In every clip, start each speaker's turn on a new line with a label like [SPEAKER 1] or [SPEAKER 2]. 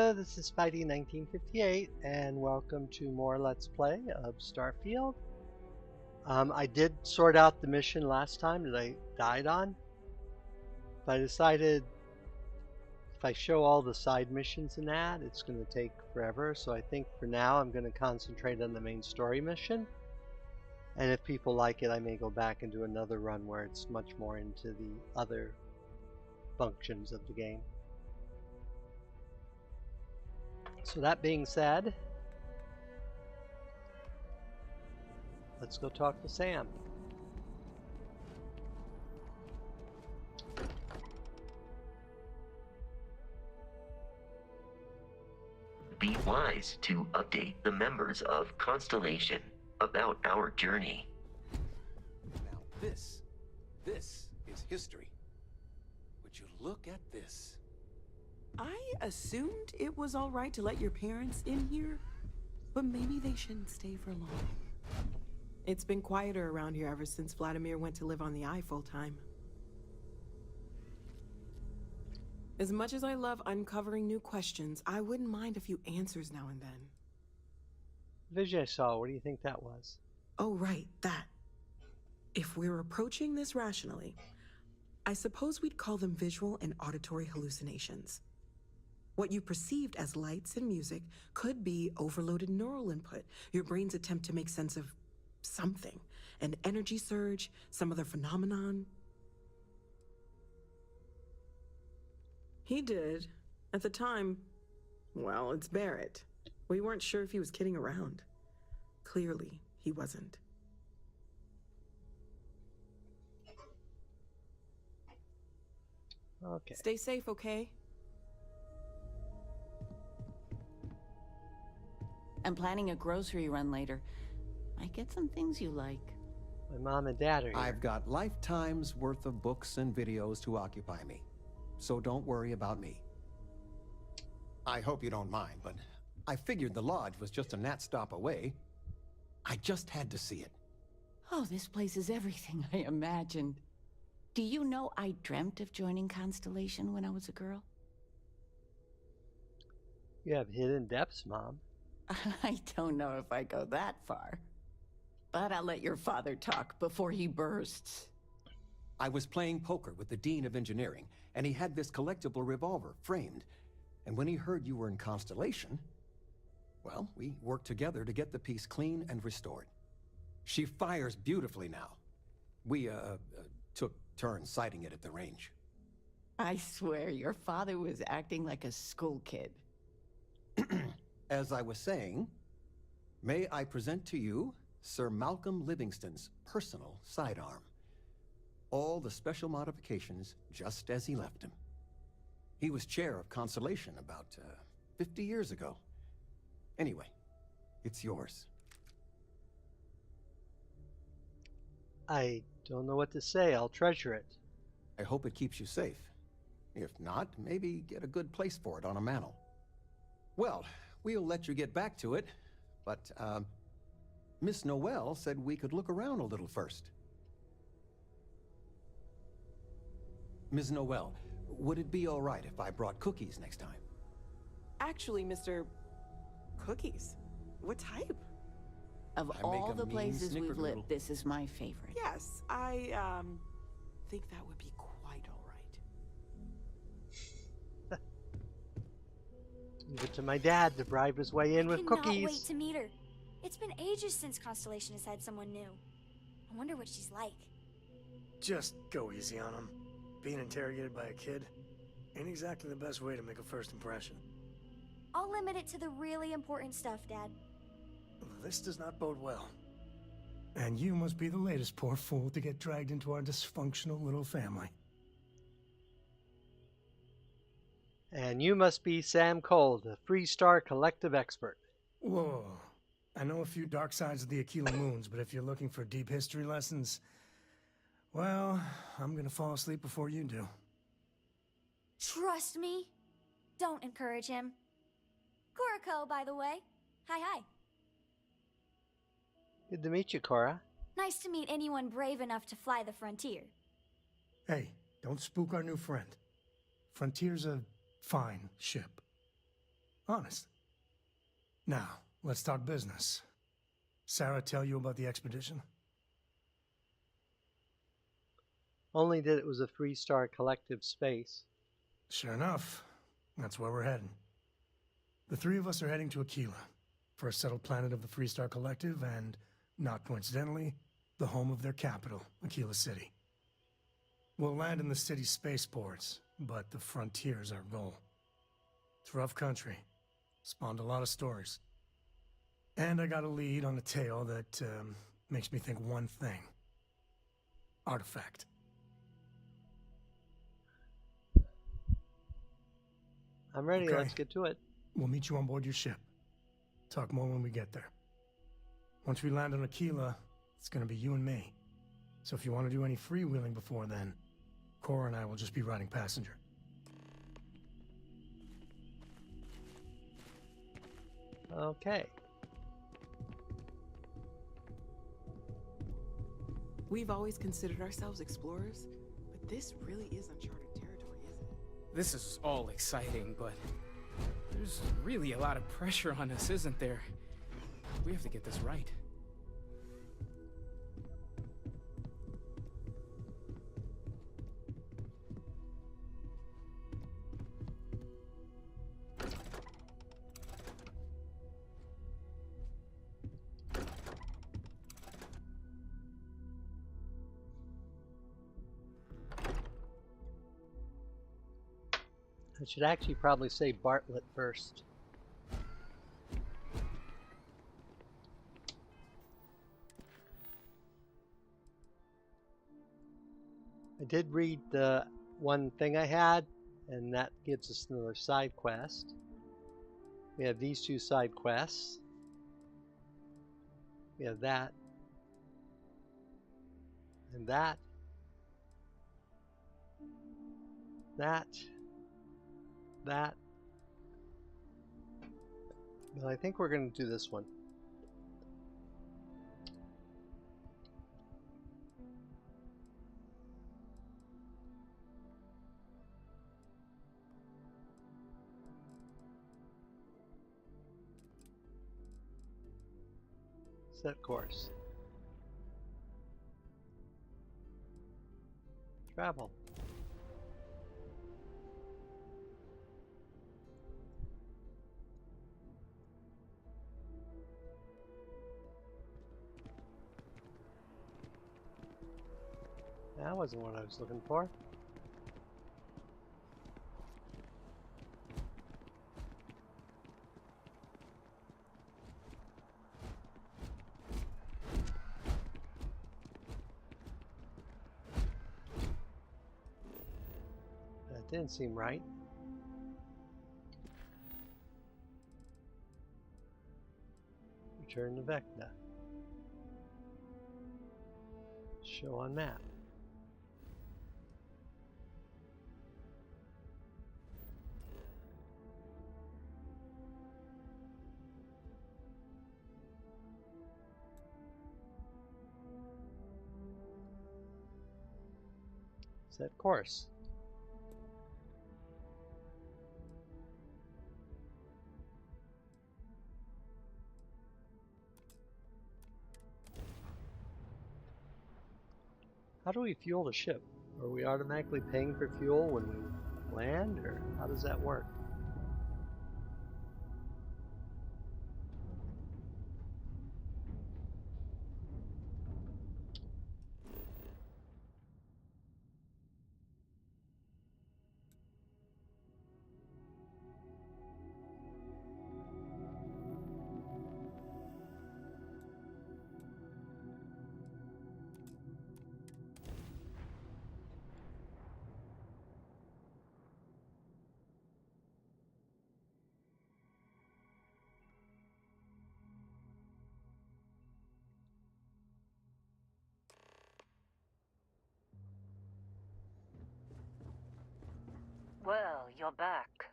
[SPEAKER 1] Hello, this is Spidey1958, and welcome to more Let's Play of Starfield. I did sort out the mission last time that I died on, but I decided if I show all the side missions in that, it's going to take forever, so I think for now I'm going to concentrate on the main story mission. And if people like it, I may go back and do another run where it's much more into the other functions of the game. So that being said, let's go talk to Sam.
[SPEAKER 2] Be wise to update the members of Constellation about our journey.
[SPEAKER 3] Now this is history. Would you look at this?
[SPEAKER 4] I assumed it was all right to let your parents in here, but maybe they shouldn't stay for long. It's been quieter around here ever since Vladimir went to live on the Eye full time. As much as I love uncovering new questions, I wouldn't mind a few answers now and then.
[SPEAKER 1] Vision I saw, what do you think that was?
[SPEAKER 4] Oh, right, that. If we're approaching this rationally, I suppose we'd call them visual and auditory hallucinations. What you perceived as lights and music could be overloaded neural input, your brain's attempt to make sense of something, an energy surge, some other phenomenon. He did. At the time, well, it's Barrett. We weren't sure if he was kidding around. Clearly, he wasn't.
[SPEAKER 1] Okay.
[SPEAKER 4] Stay safe, okay?
[SPEAKER 5] I'm planning a grocery run later. Might get some things you like.
[SPEAKER 1] My mom and dad are here.
[SPEAKER 3] I've got lifetime's worth of books and videos to occupy me, so don't worry about me. I hope you don't mind, but I figured the lodge was just a gnat stop away. I just had to see it.
[SPEAKER 5] Oh, this place is everything I imagined. Do you know I dreamt of joining Constellation when I was a girl?
[SPEAKER 1] You have hidden depths, Mom.
[SPEAKER 5] I don't know if I go that far. But I'll let your father talk before he bursts.
[SPEAKER 3] I was playing poker with the Dean of Engineering, and he had this collectible revolver framed. And when he heard you were in Constellation, well, we worked together to get the piece clean and restored. She fires beautifully now. We, took turns sighting it at the range.
[SPEAKER 5] I swear your father was acting like a school kid.
[SPEAKER 3] As I was saying, may I present to you Sir Malcolm Livingston's personal sidearm. All the special modifications just as he left him. He was chair of Constellation about 50 years ago. Anyway, it's yours.
[SPEAKER 1] I don't know what to say. I'll treasure it.
[SPEAKER 3] I hope it keeps you safe. If not, maybe get a good place for it on a mantle. Well, we'll let you get back to it, but Miss Noel said we could look around a little first. Ms. Noel, would it be all right if I brought cookies next time?
[SPEAKER 4] Actually, Mr. Cookies. What type?
[SPEAKER 5] Of
[SPEAKER 3] I make
[SPEAKER 5] all
[SPEAKER 3] a
[SPEAKER 5] the
[SPEAKER 3] mean
[SPEAKER 5] places we've
[SPEAKER 3] snickerdoodle.
[SPEAKER 5] lived, this is my favorite.
[SPEAKER 4] Yes, I, think that would be quite all right.
[SPEAKER 1] Leave it to my dad to bribe his way in with
[SPEAKER 6] Cannot
[SPEAKER 1] cookies.
[SPEAKER 6] wait to meet her. It's been ages since Constellation has had someone new. I wonder what she's like.
[SPEAKER 7] Just go easy on him. Being interrogated by a kid ain't exactly the best way to make a first impression.
[SPEAKER 6] I'll limit it to the really important stuff, Dad.
[SPEAKER 7] This does not bode well. And you must be the latest poor fool to get dragged into our dysfunctional little family.
[SPEAKER 1] And you must be Sam Cole, the Freestar Collective expert.
[SPEAKER 7] Whoa. I know a few dark sides of the Aquila Moons, but if you're looking for deep history lessons, well, I'm gonna fall asleep before you do.
[SPEAKER 6] Trust me. Don't encourage him. Kuriko, by the way. Hi.
[SPEAKER 1] Good to meet you, Cora.
[SPEAKER 6] Nice to meet anyone brave enough to fly the frontier.
[SPEAKER 7] Hey, don't spook our new friend. Frontier's a fine ship. Honest. Now, let's talk business. Sarah tell you about the expedition?
[SPEAKER 1] Only that it was a 3-star collective space.
[SPEAKER 7] Sure enough, that's where we're heading. The three of us are heading to Aquila, for a settled planet of the 3-star collective and, not coincidentally, the home of their capital, Aquila City. We'll land in the city's spaceports, but the frontier's our goal. It's rough country. Spawned a lot of stories. And I got a lead on a tale that makes me think one thing. Artifact.
[SPEAKER 1] I'm ready,
[SPEAKER 7] Okay.
[SPEAKER 1] let's get to it.
[SPEAKER 7] We'll meet you on board your ship. Talk more when we get there. Once we land on Aquila, it's gonna be you and me. So if you want to do any freewheeling before then, Cora and I will just be riding passenger.
[SPEAKER 1] Okay.
[SPEAKER 4] We've always considered ourselves explorers, but this really is uncharted territory, isn't it?
[SPEAKER 8] This is all exciting, but there's really a lot of pressure on us, isn't there? We have to get this right.
[SPEAKER 1] I should actually probably say Bartlett first. I did read the one thing I had, and that gives us another side quest. We have these 2 side quests. We have that. And that. That. That. But I think we're going to do this one. Set course. Travel. That wasn't what I was looking for. That didn't seem right. Return to Vecna. Show on map. Set course. How do we fuel the ship? Are we automatically paying for fuel when we land, or how does that work?
[SPEAKER 9] Well, you're back.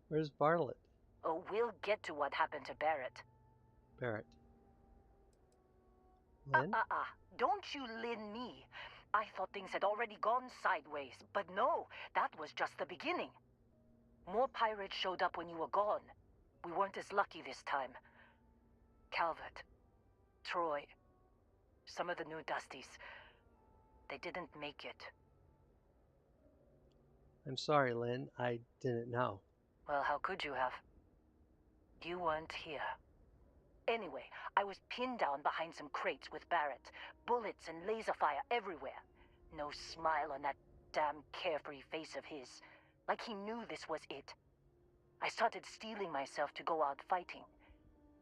[SPEAKER 1] Where's Bartlett?
[SPEAKER 9] Oh, we'll get to what happened to Barrett.
[SPEAKER 1] Barrett. Lynn?
[SPEAKER 9] Don't you Lynn me. I thought things had already gone sideways, but no, that was just the beginning. More pirates showed up when you were gone. We weren't as lucky this time. Calvert, Troy, some of the new Dusties, they didn't make it.
[SPEAKER 1] I'm sorry, Lynn. I didn't know.
[SPEAKER 9] Well, how could you have? You weren't here. Anyway, I was pinned down behind some crates with Barrett. Bullets and laser fire everywhere. No smile on that damn carefree face of his. Like he knew this was it. I started steeling myself to go out fighting.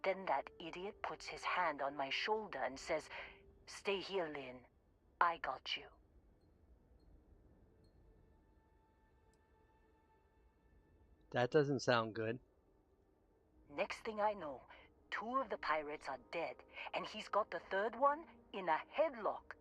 [SPEAKER 9] Then that idiot puts his hand on my shoulder and says, "Stay here, Lynn. I got you."
[SPEAKER 1] That doesn't sound good.
[SPEAKER 9] Next thing I know, 2 of the pirates are dead, and he's got the 3rd one in a headlock.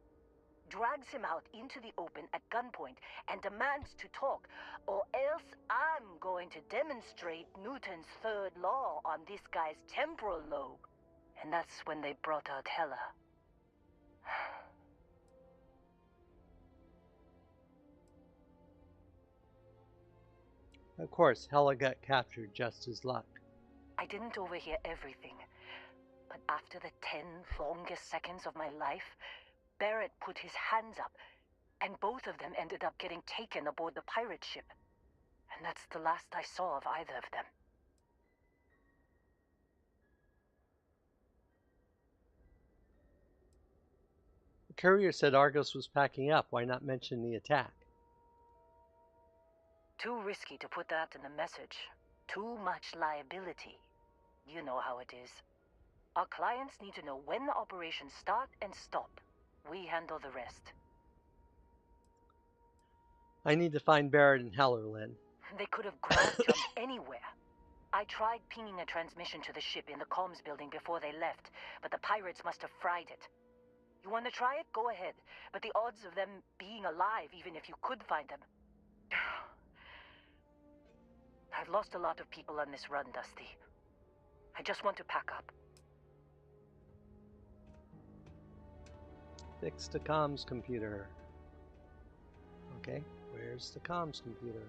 [SPEAKER 9] Drags him out into the open at gunpoint and demands to talk, or else I'm going to demonstrate Newton's 3rd law on this guy's temporal lobe. And that's when they brought out Hela.
[SPEAKER 1] Of course, Hela got captured just as luck.
[SPEAKER 9] I didn't overhear everything, but after the 10 longest seconds of my life, Barrett put his hands up, and both of them ended up getting taken aboard the pirate ship. And that's the last I saw of either of them.
[SPEAKER 1] The courier said Argos was packing up. Why not mention the attack?
[SPEAKER 9] Too risky to put that in the message. Too much liability. You know how it is. Our clients need to know when the operations start and stop. We handle the rest.
[SPEAKER 1] I need to find Barrett and Heller, Lynn.
[SPEAKER 9] They could have ground jumped anywhere. I tried pinging a transmission to the ship in the comms building before they left, but the pirates must have fried it. You want to try it? Go ahead. But the odds of them being alive, even if you could find them... I've lost a lot of people on this run, Dusty. I just want to pack up.
[SPEAKER 1] Fix the comms computer. Okay, where's the comms computer?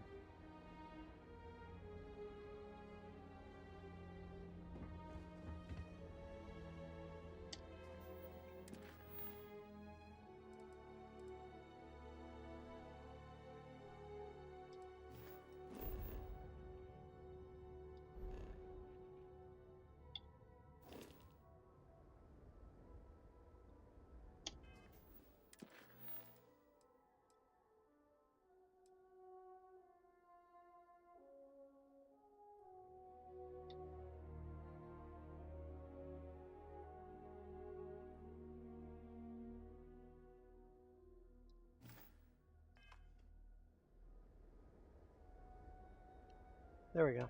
[SPEAKER 1] There we go.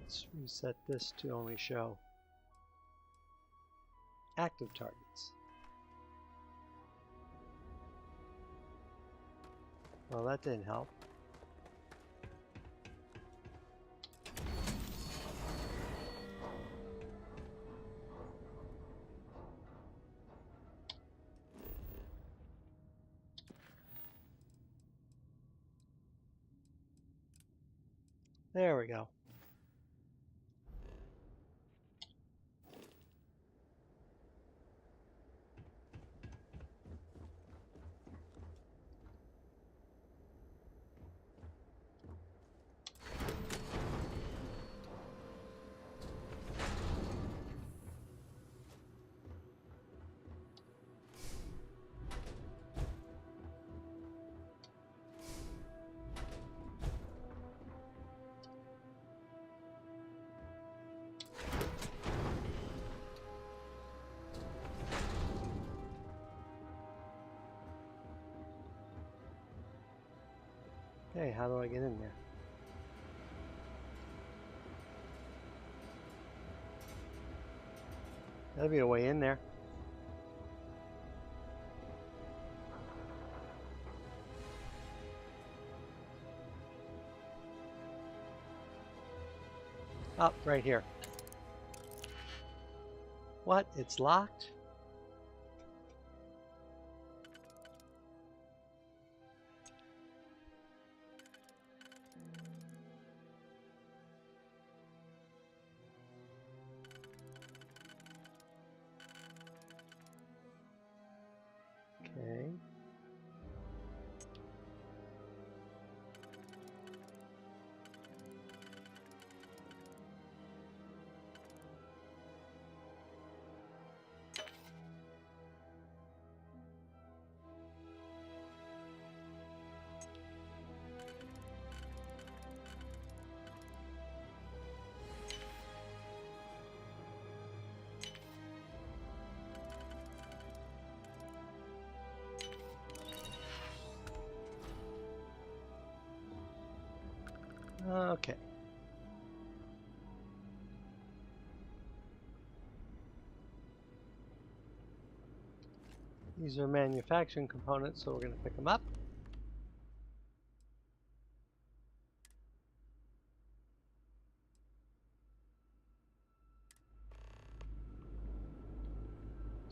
[SPEAKER 1] Let's reset this to only show active targets. Well, that didn't help. There we go. Okay, how do I get in there? There'll be a way in there. Oh, right here. What? It's locked? Okay. Okay. These are manufacturing components, so we're going to pick them up.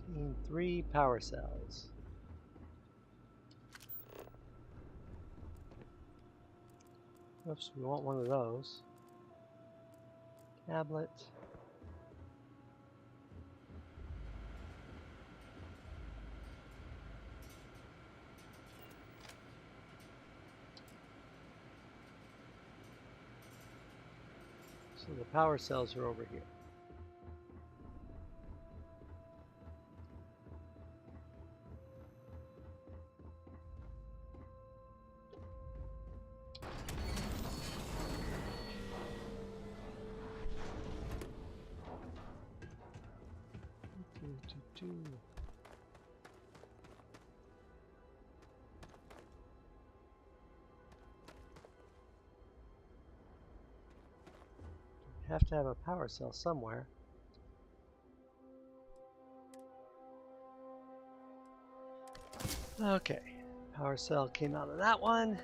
[SPEAKER 1] Team 3 power cells. Oops, we want one of those. Tablet. So the power cells are over here. Have to have a power cell somewhere. Okay, power cell came out of that one.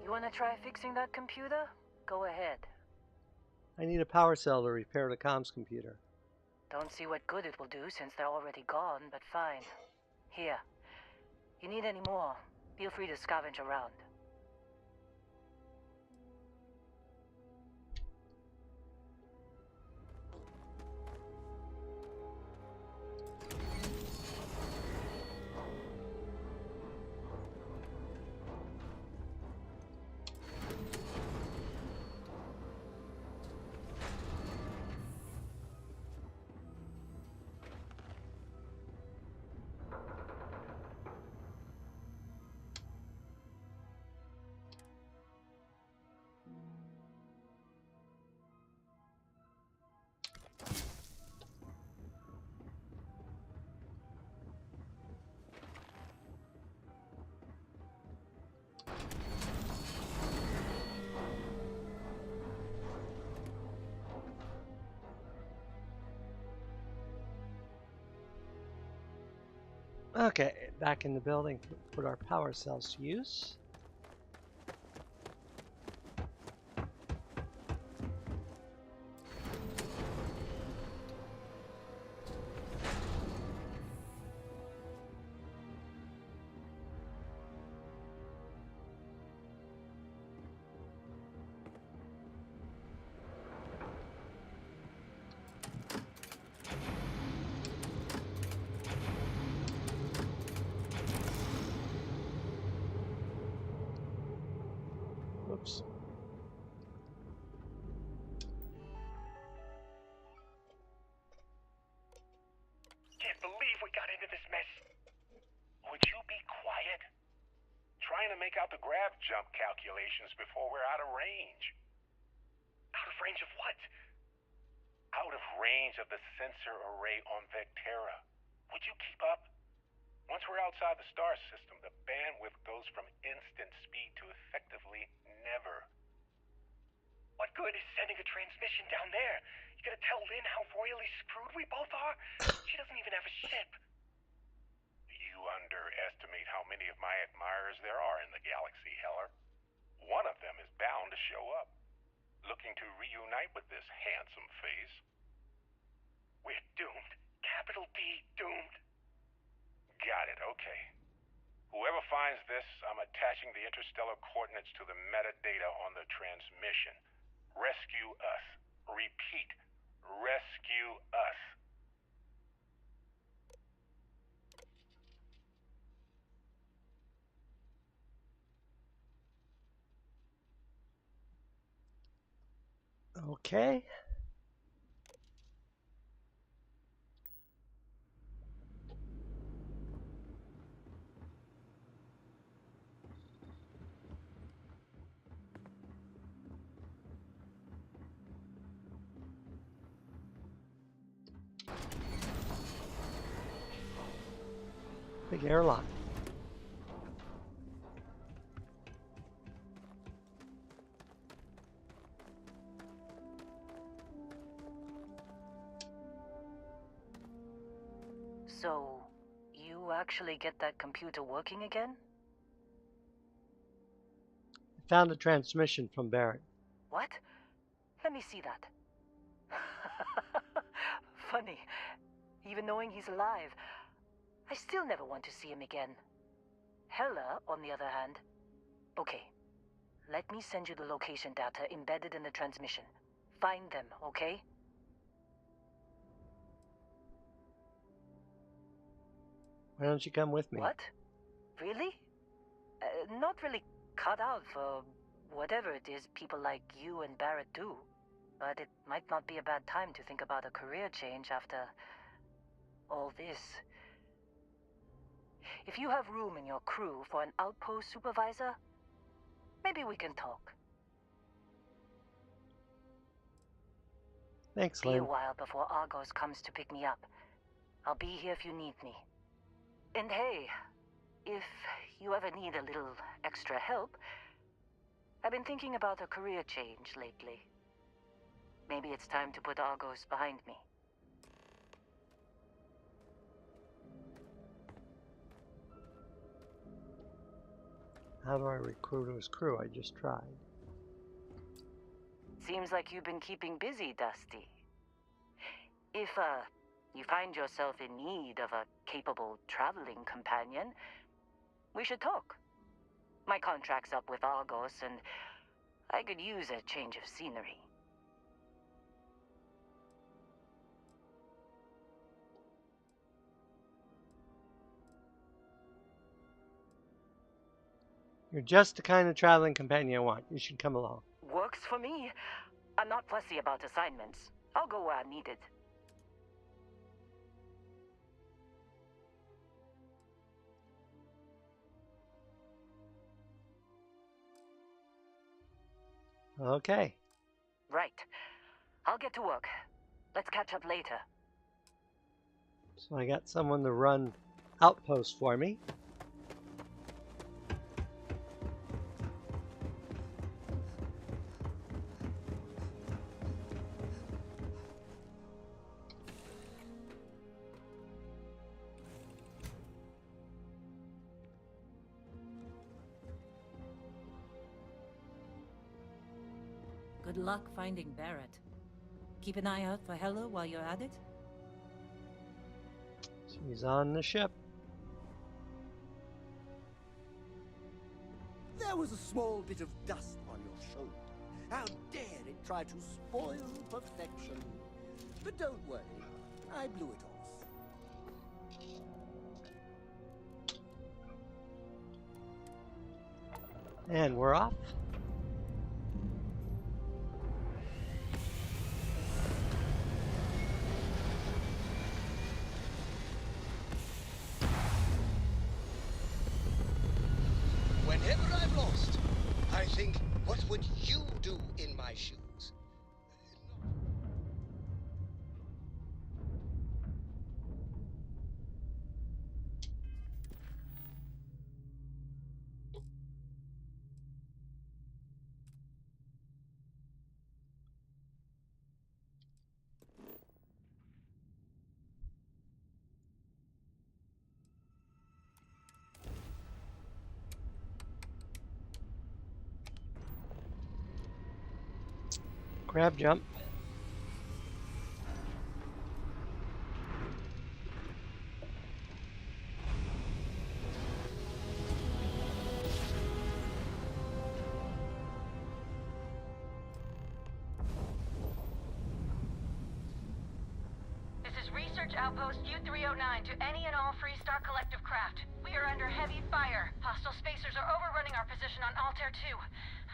[SPEAKER 9] You wanna try fixing that computer? Go ahead.
[SPEAKER 1] I need a power cell to repair the comms computer.
[SPEAKER 9] Don't see what good it will do since they're already gone, but fine. Here. You need any more? Feel free to scavenge around.
[SPEAKER 1] Okay, back in the building, put our power cells to use. Oops.
[SPEAKER 10] Can't believe we got into this mess. Would you be quiet? Trying to make out the grav jump calculations before we're out of range. Out of range of what? Out of range of the sensor array on Vectera. Would you keep up? Once we're outside the star system, the bandwidth goes from instant speed to effectively never. What good is sending a transmission down there? You gonna tell Lynn how royally screwed we both are? She doesn't even have a ship. You underestimate how many of my admirers there are in the galaxy, Heller. One of them is bound to show up, looking to reunite with this handsome face. We're doomed. Capital D doomed. Got it, okay. Whoever finds this, I'm attaching the interstellar coordinates to the metadata on the transmission. Rescue us. Repeat. Rescue us.
[SPEAKER 1] Okay. Big airlock.
[SPEAKER 9] So, you actually get that computer working again?
[SPEAKER 1] I found a transmission from Barrett.
[SPEAKER 9] What? Let me see that. Funny. Even knowing he's alive, I still never want to see him again. Hella, on the other hand. Okay. Let me send you the location data embedded in the transmission. Find them, okay?
[SPEAKER 1] Why don't you come with me?
[SPEAKER 9] What? Really? Not really cut out for whatever it is people like you and Barrett do. But it might not be a bad time to think about a career change after all this. If you have room in your crew for an outpost supervisor, maybe we can talk.
[SPEAKER 1] Thanks,
[SPEAKER 9] Be a
[SPEAKER 1] Lynn.
[SPEAKER 9] while before Argos comes to pick me up. I'll be here if you need me. And hey, if you ever need a little extra help, I've been thinking about a career change lately. Maybe it's time to put Argos behind me.
[SPEAKER 1] How do I recruit his crew? I just tried.
[SPEAKER 9] Seems like you've been keeping busy, Dusty. If, you find yourself in need of a capable traveling companion, we should talk. My contract's up with Argos, and I could use a change of scenery.
[SPEAKER 1] You're just the kind of traveling companion I want. You should come along.
[SPEAKER 9] Works for me. I'm not fussy about assignments. I'll go where I'm needed.
[SPEAKER 1] Okay.
[SPEAKER 9] Right. I'll get to work. Let's catch up later.
[SPEAKER 1] So I got someone to run outpost for me.
[SPEAKER 11] Good luck finding Barrett. Keep an eye out for Hella while you're at it.
[SPEAKER 1] She's on the ship.
[SPEAKER 12] There was a small bit of dust on your shoulder. How dare it try to spoil perfection? But don't worry, I blew it off.
[SPEAKER 1] And we're off.
[SPEAKER 12] Whenever I'm lost, I think, what would you do in my shoes?
[SPEAKER 1] Grab jump.
[SPEAKER 13] Research Outpost U-309 to any and all Freestar Collective craft. We are under heavy fire. Hostile spacers are overrunning our position on Altair 2.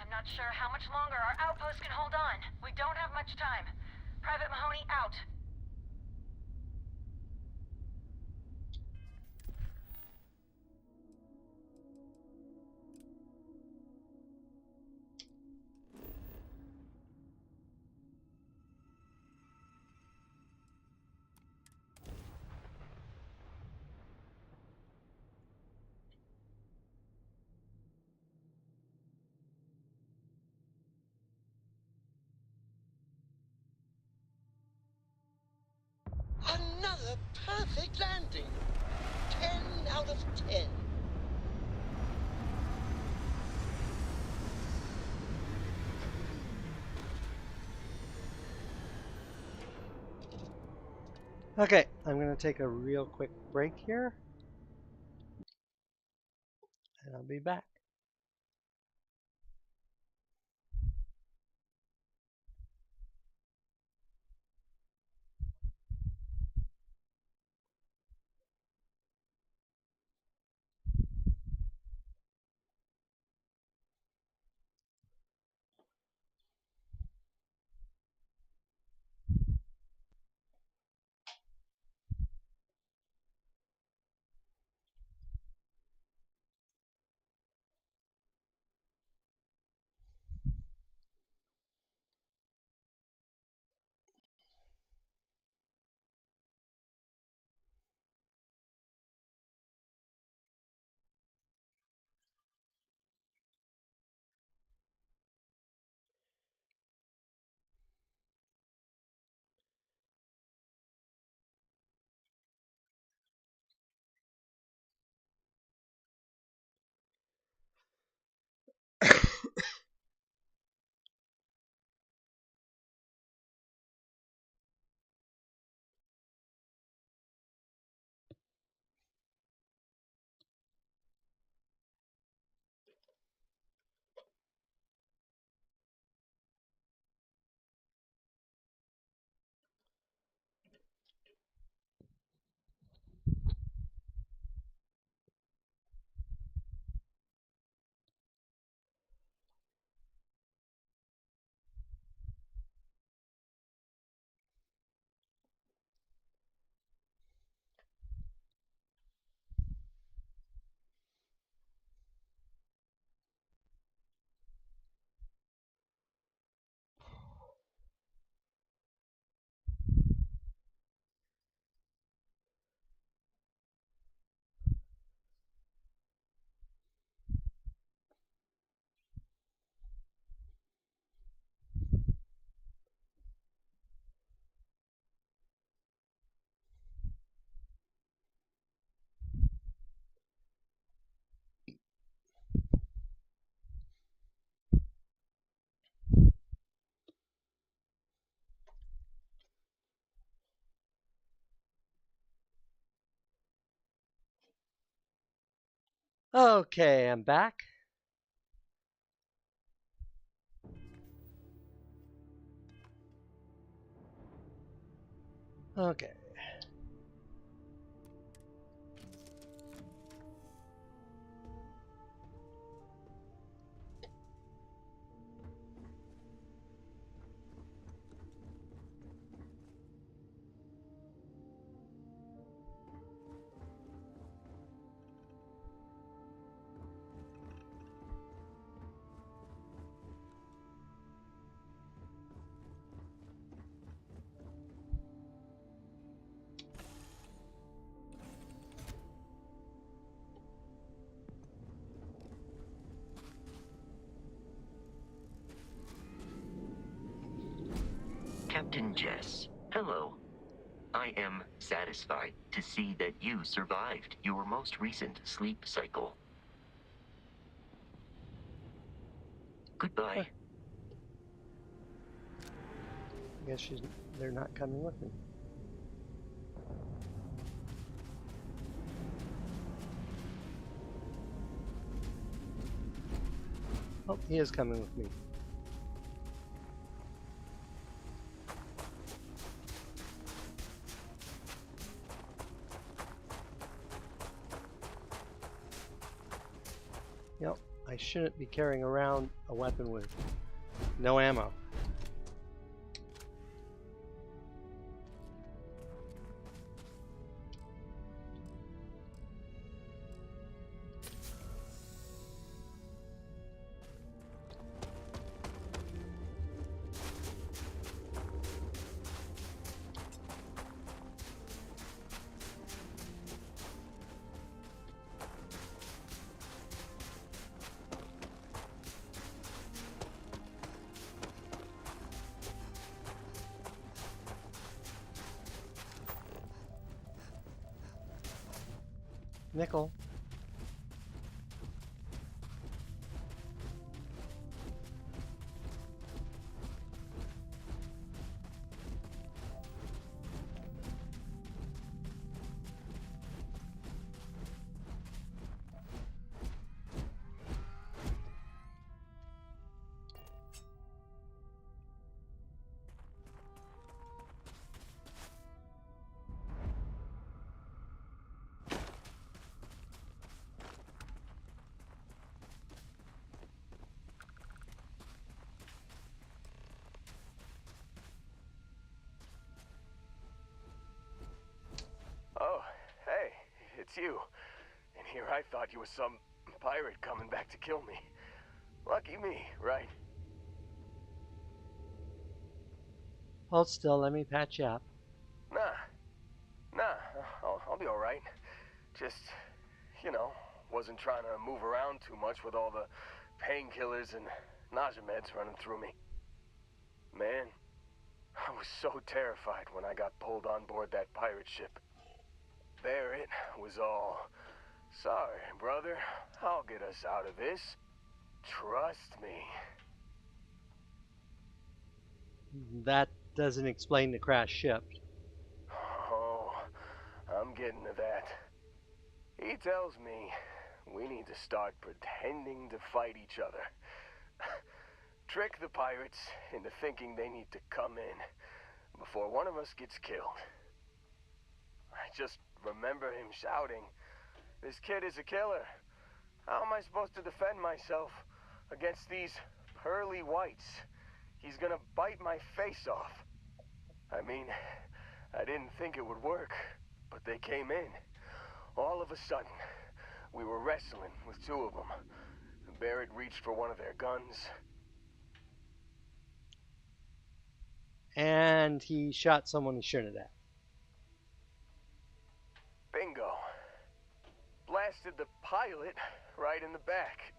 [SPEAKER 13] I'm not sure how much longer our outpost can hold on. We don't have much time. Private Mahoney out.
[SPEAKER 12] Another perfect landing. 10 out of 10.
[SPEAKER 1] Okay, I'm going to take a real quick break here, and I'll be back. Okay, I'm back. Okay.
[SPEAKER 2] Captain Jess, hello. I am satisfied to see that you survived your most recent sleep cycle. Goodbye.
[SPEAKER 1] I guess they're not coming with me. Oh, he is coming with me. shouldn't be carrying around a weapon with no ammo. Nickel.
[SPEAKER 14] Oh, hey, it's you. And here I thought you were some pirate coming back to kill me. Lucky me, right?
[SPEAKER 1] Hold still, let me patch you up.
[SPEAKER 14] Nah, I'll be alright. Just, wasn't trying to move around too much with all the painkillers and nausea meds running through me. Man, I was so terrified when I got pulled on board that pirate ship. There it was all. Sorry, brother. I'll get us out of this. Trust me.
[SPEAKER 1] That doesn't explain the crashed ship.
[SPEAKER 14] Oh, I'm getting to that. He tells me we need to start pretending to fight each other. Trick the pirates into thinking they need to come in before one of us gets killed. I just remember him shouting, "This kid is a killer. How am I supposed to defend myself against these pearly whites? He's gonna bite my face off." I mean, I didn't think it would work, but they came in. All of a sudden, we were wrestling with two of them. Barrett reached for one of their guns.
[SPEAKER 1] And he shot someone he shouldn't have.
[SPEAKER 14] Bingo. Blasted the pilot right in the back.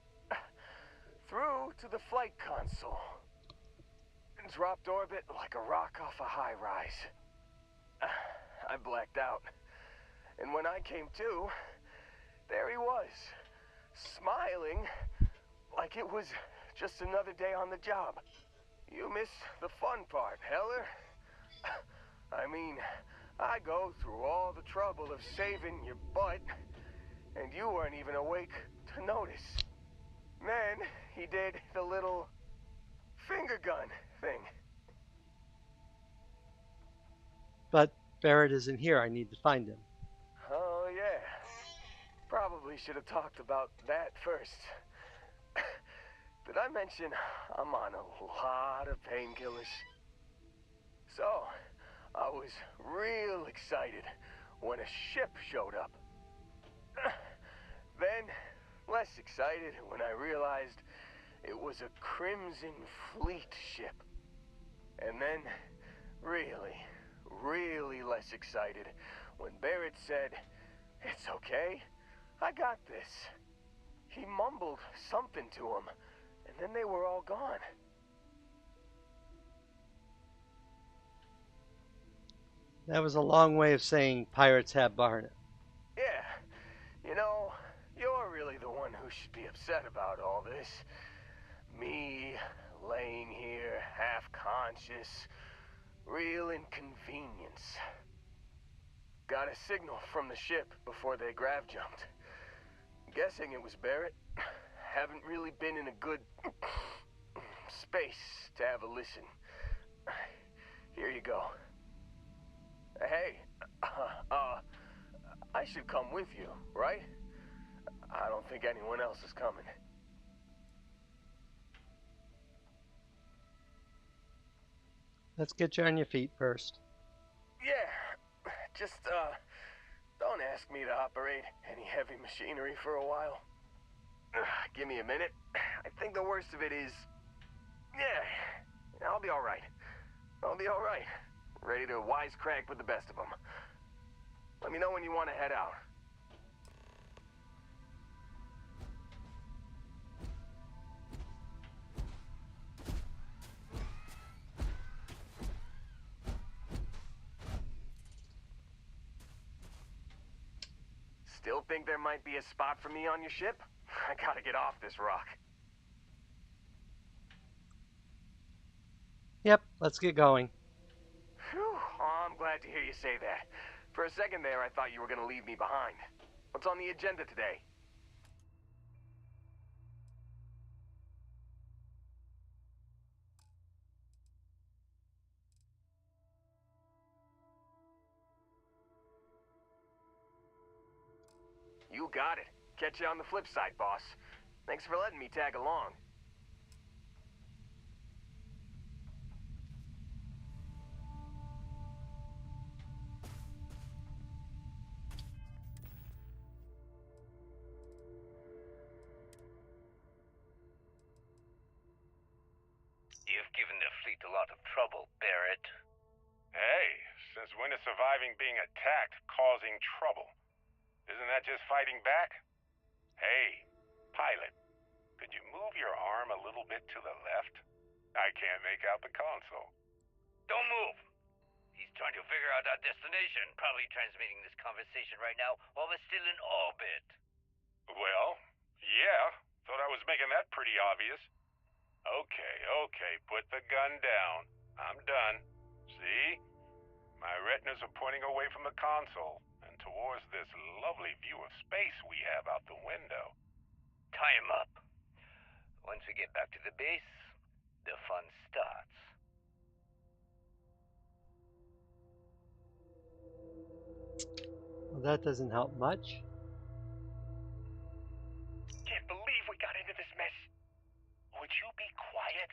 [SPEAKER 14] Through to the flight console. And dropped orbit like a rock off a high rise. I blacked out. And when I came to, there he was. Smiling like it was just another day on the job. You missed the fun part, Heller. I mean, I go through all the trouble of saving your butt, and you weren't even awake to notice. Then he did the little finger gun thing.
[SPEAKER 1] But Barrett isn't here. I need to find him.
[SPEAKER 14] Oh, yeah. Probably should have talked about that first. Did I mention I'm on a lot of painkillers? So, I was real excited when a ship showed up. Then, less excited when I realized it was a Crimson Fleet ship. And then, really less excited when Barrett said, "It's okay, I got this." He mumbled something to him, and then they were all gone.
[SPEAKER 1] That was a long way of saying pirates have Barnett.
[SPEAKER 14] Yeah, you're really the one who should be upset about all this. Me, laying here, half-conscious, real inconvenience. Got a signal from the ship before they grav-jumped. Guessing it was Barrett. Haven't really been in a good space to have a listen. Here you go. Hey, I should come with you, right? I don't think anyone else is coming.
[SPEAKER 1] Let's get you on your feet first.
[SPEAKER 14] Yeah, just, don't ask me to operate any heavy machinery for a while. Give me a minute. I think the worst of it is... Yeah, I'll be alright. I'll be alright. Ready to wisecrack with the best of them. Let me know when you want to head out. Still think there might be a spot for me on your ship? I gotta get off this rock.
[SPEAKER 1] Yep, let's get going.
[SPEAKER 14] Phew, oh, I'm glad to hear you say that. For a second there, I thought you were gonna leave me behind. What's on the agenda today? You got it. Catch you on the flip side, boss. Thanks for letting me tag along.
[SPEAKER 10] You've given the fleet a lot of trouble, Barrett. Hey, since when is surviving being attacked causing trouble? Isn't that just fighting back? Hey, pilot, could you move your arm a little bit to the left? I can't make out the console.
[SPEAKER 15] Don't move. He's trying to figure out our destination. Probably transmitting this conversation right now while we're still in orbit.
[SPEAKER 10] Well, yeah. Thought I was making that pretty obvious. Okay, put the gun down. I'm done. See? My retinas are pointing away from the console and towards this lovely view of space we have out the window.
[SPEAKER 15] Tie him up. Once we get back to the base, the fun starts.
[SPEAKER 1] Well, that doesn't help much.
[SPEAKER 10] Can't believe we got into this mess. Would you be quiet?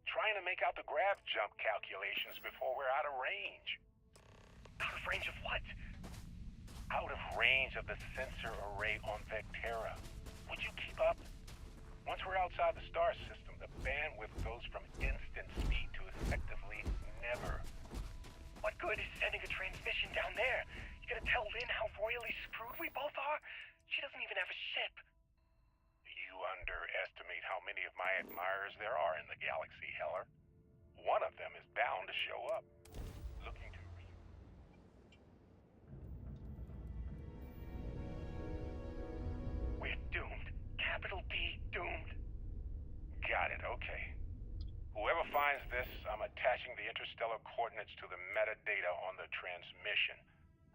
[SPEAKER 10] Trying to make out the grav jump calculations before we're out of range. Out of range of what? Out of range of the sensor array on Vectera. Would you keep up? Once we're outside the star system, the bandwidth goes from instant speed to effectively never. What good is sending a transmission down there? You gonna tell Lynn how royally screwed we both are? She doesn't even have a ship. You underestimate how many of my admirers there are in the galaxy, Heller. One of them is bound to show up. Looking to... We're doomed. Capital D doomed. Got it, okay. Whoever finds this, I'm attaching the interstellar coordinates to the metadata on the transmission.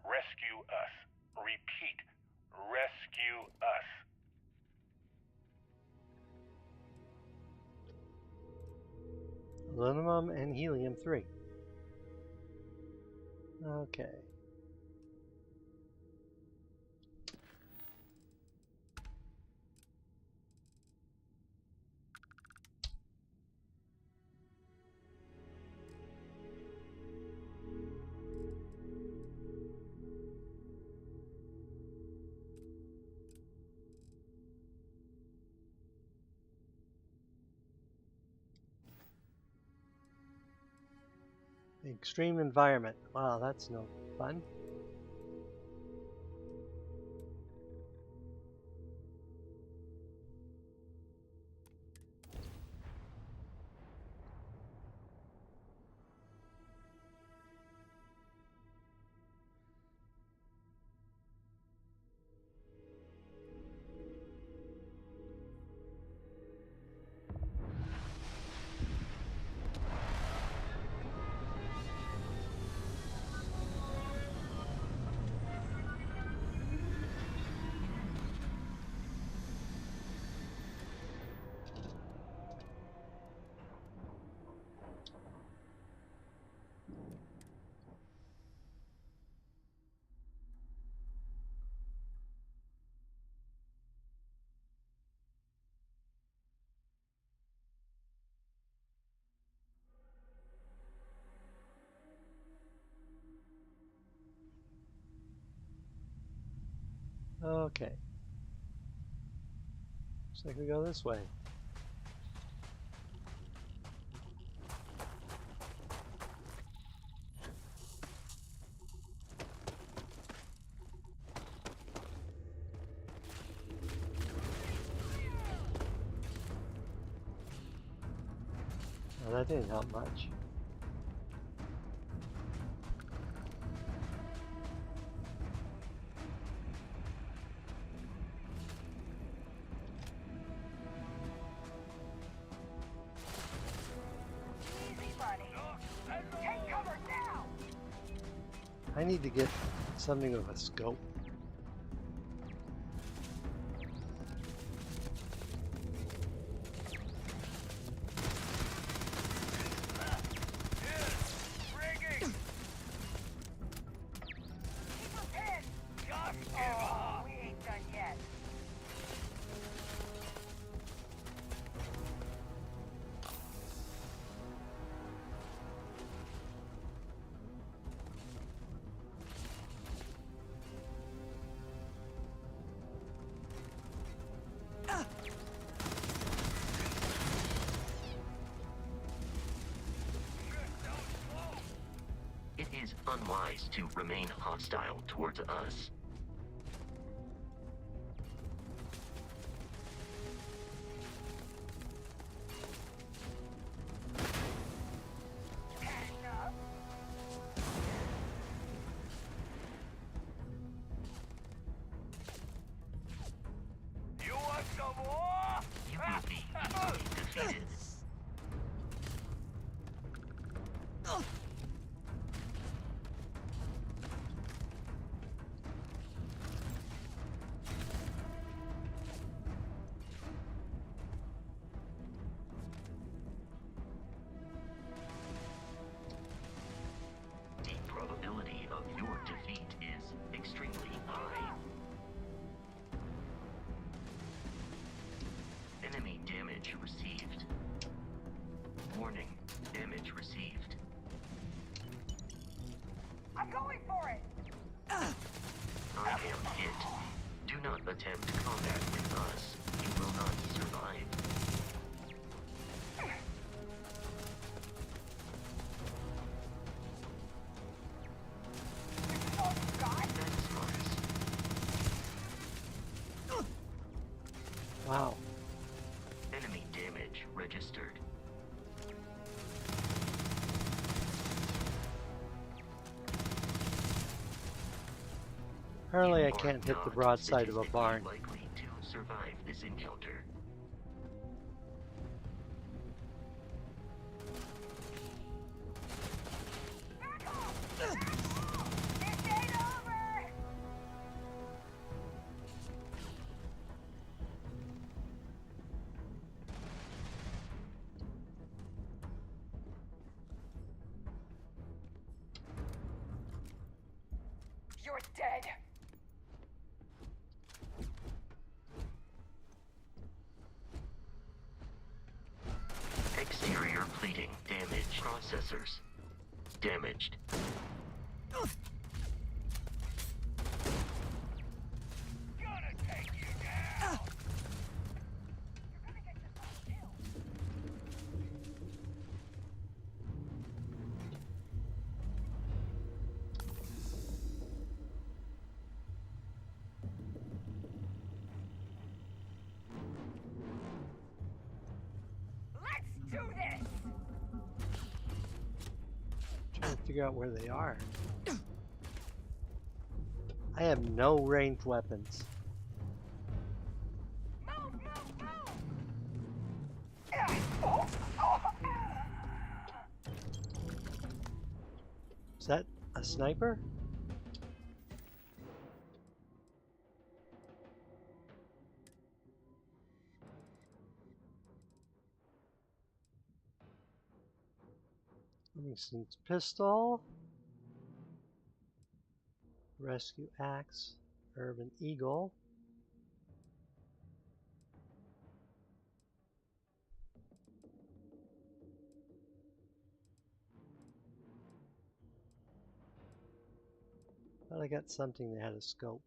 [SPEAKER 10] Rescue us. Repeat. Rescue us.
[SPEAKER 1] Aluminum and helium-3. Okay. Extreme environment. Wow, that's no fun. Okay. Looks like we go this way. Well, that didn't help much. I need to get something with a scope.
[SPEAKER 2] It is unwise to remain hostile towards us.
[SPEAKER 10] You want some more?
[SPEAKER 2] You will be easily defeated. The probability of your defeat is extremely high. Enemy damage received. Warning, damage received.
[SPEAKER 10] I'm going for it!
[SPEAKER 2] I am hit. Do not attempt combat with us. You will not survive. That is nice.
[SPEAKER 1] Wow.
[SPEAKER 2] Enemy damage registered.
[SPEAKER 1] Apparently
[SPEAKER 2] You
[SPEAKER 1] I
[SPEAKER 2] are
[SPEAKER 1] can't hit the
[SPEAKER 2] not
[SPEAKER 1] broadside of a
[SPEAKER 2] statistically
[SPEAKER 1] barn.
[SPEAKER 2] likely to survive this encounter.
[SPEAKER 10] You're dead!
[SPEAKER 2] Exterior plating damaged. Processors damaged.
[SPEAKER 10] Gonna take you down! Let's do this!
[SPEAKER 1] Trying to figure out where they are. I have no ranged weapons.
[SPEAKER 10] Move, move, move!
[SPEAKER 1] Is that a sniper? Livingston's pistol. Rescue axe. Urban eagle. But I got something that had a scope.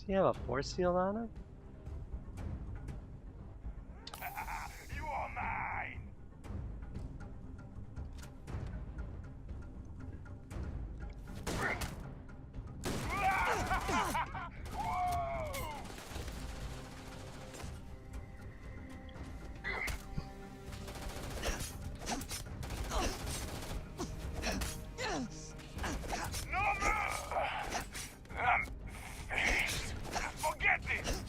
[SPEAKER 1] Does he have a force field on him?
[SPEAKER 10] You are mine! Forget this!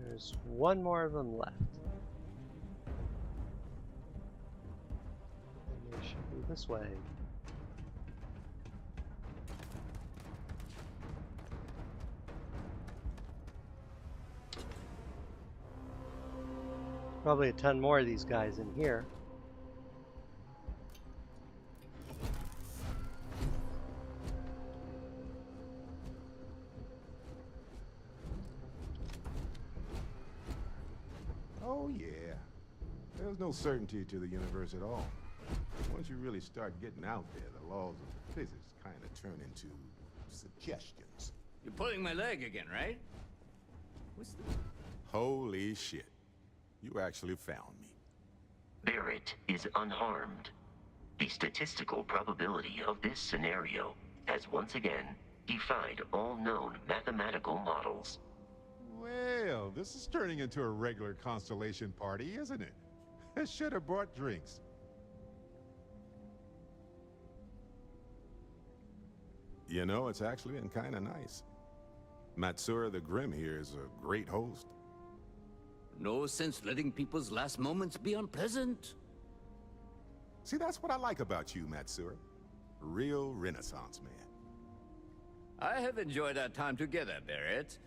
[SPEAKER 1] There's one more of them left. And they should be this way. Probably a ton more of these guys in here.
[SPEAKER 16] Oh, yeah. There's no certainty to the universe at all. Once you really start getting out there, the laws of physics kind of turn into suggestions.
[SPEAKER 15] You're pulling my leg again, right? What's the...
[SPEAKER 16] Holy shit. You actually found me.
[SPEAKER 2] Barrett is unharmed. The statistical probability of this scenario has once again defied all known mathematical models.
[SPEAKER 16] Well, this is turning into a regular Constellation party, isn't it? I should have brought drinks. You know, it's actually been kind of nice. Matsura the Grim here is a great host.
[SPEAKER 15] No sense letting people's last moments be unpleasant.
[SPEAKER 16] See, that's what I like about you, Matsura. Real Renaissance man.
[SPEAKER 15] I have enjoyed our time together, Barrett.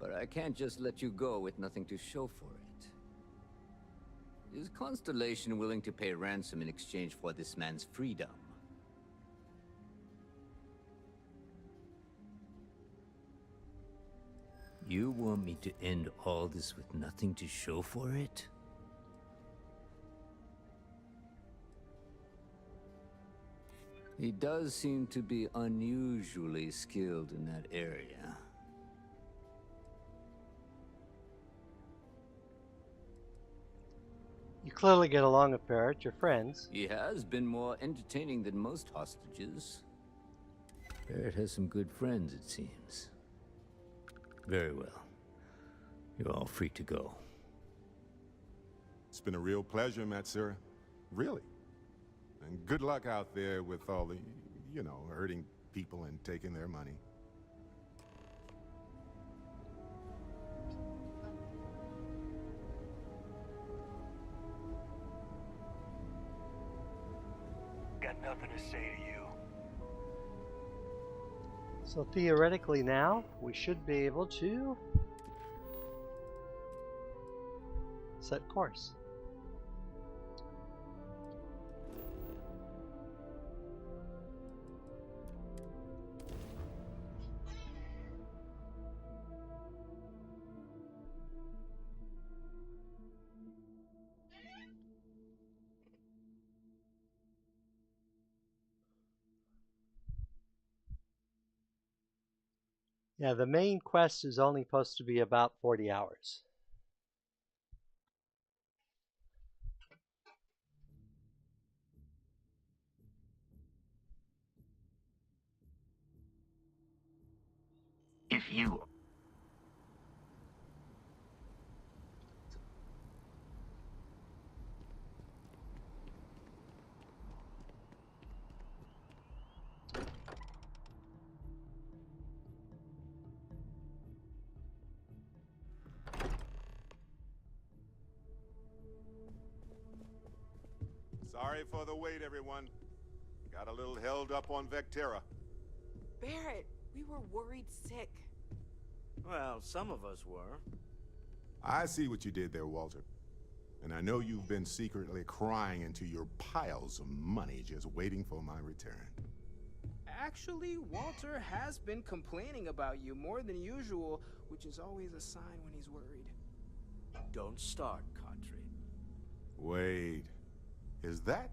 [SPEAKER 15] But I can't just let you go with nothing to show for it. Is Constellation willing to pay ransom in exchange for this man's freedom? You want me to end all this with nothing to show for it? He does seem to be unusually skilled in that area.
[SPEAKER 1] You clearly get along with Barrett, you're friends.
[SPEAKER 15] He has been more entertaining than most hostages. Barrett has some good friends, it seems. Very well. You're all free to go.
[SPEAKER 16] It's been a real pleasure, Matsura. Really. And good luck out there with all the, you know, hurting people and taking their money.
[SPEAKER 10] Got nothing to say to you.
[SPEAKER 1] So theoretically now, we should be able to set course. Yeah, the main quest is only supposed to be about 40 hours.
[SPEAKER 2] If you
[SPEAKER 16] Sorry for the wait, everyone. Got a little held up on Vectera.
[SPEAKER 4] Barrett, we were worried sick.
[SPEAKER 12] Well, some of us were.
[SPEAKER 16] I see what you did there, Walter. And I know you've been secretly crying into your piles of money just waiting for my return.
[SPEAKER 8] Actually, Walter has been complaining about you more than usual, which is always a sign when he's worried.
[SPEAKER 12] Don't start, Kadri.
[SPEAKER 16] Wait, is that?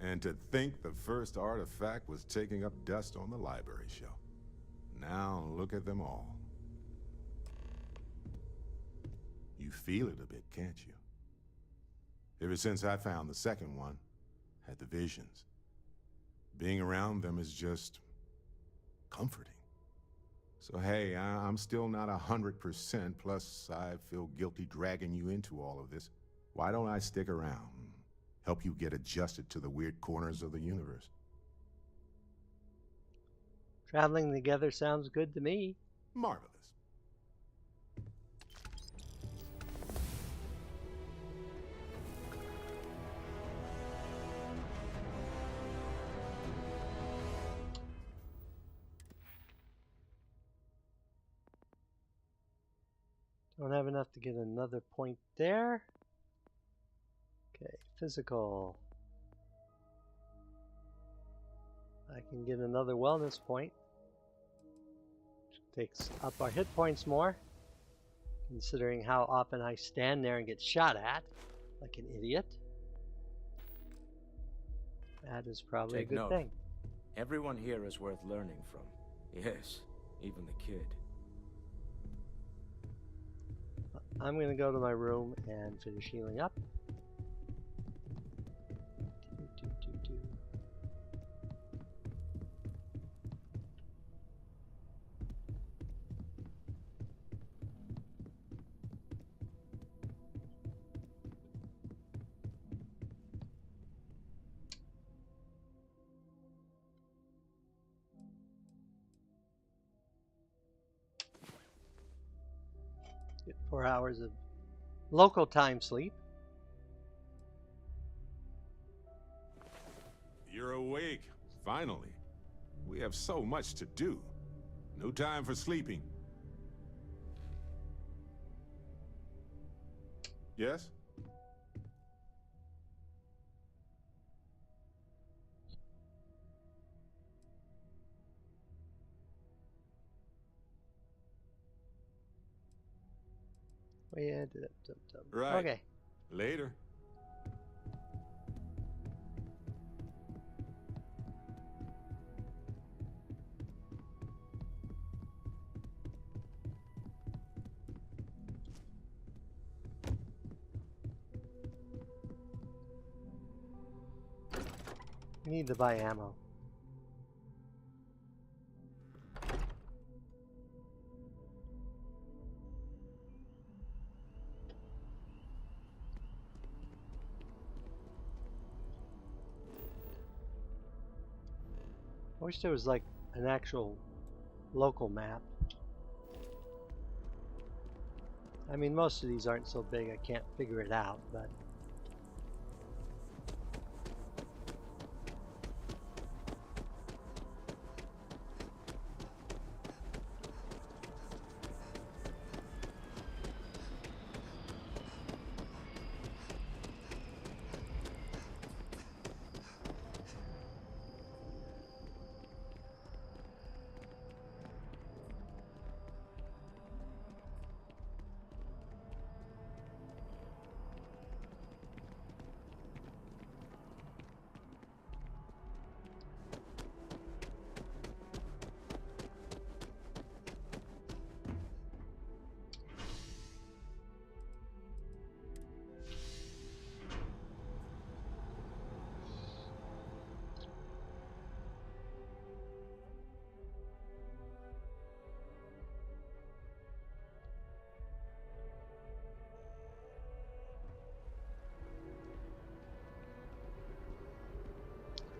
[SPEAKER 16] And to think the first artifact was taking up dust on the library shelf. Now look at them all. You feel it a bit, can't you? Ever since I found the second one, had the visions. Being around them is just comforting. So hey, I'm still not 100%, plus I feel guilty dragging you into all of this. Why don't I stick around? Help you get adjusted to the weird corners of the universe.
[SPEAKER 1] Traveling together sounds good to me.
[SPEAKER 16] Marvelous.
[SPEAKER 1] Don't have enough to get another point there. Okay, physical. I can get another wellness point. Takes up our hit points more, considering how often I stand there and get shot at like an idiot. That is probably
[SPEAKER 17] Take
[SPEAKER 1] a good
[SPEAKER 17] note.
[SPEAKER 1] thing.
[SPEAKER 17] Everyone here is worth learning from. Yes, even the kid.
[SPEAKER 1] I'm going to go to my room and finish healing up. Get 4 hours of local time sleep.
[SPEAKER 16] You're awake, finally. We have so much to do. No time for sleeping. Yes? Right.
[SPEAKER 1] Okay.
[SPEAKER 16] Later.
[SPEAKER 1] We need to buy ammo. I wish there was like an actual local map. I mean, most of these aren't so big, I can't figure it out, but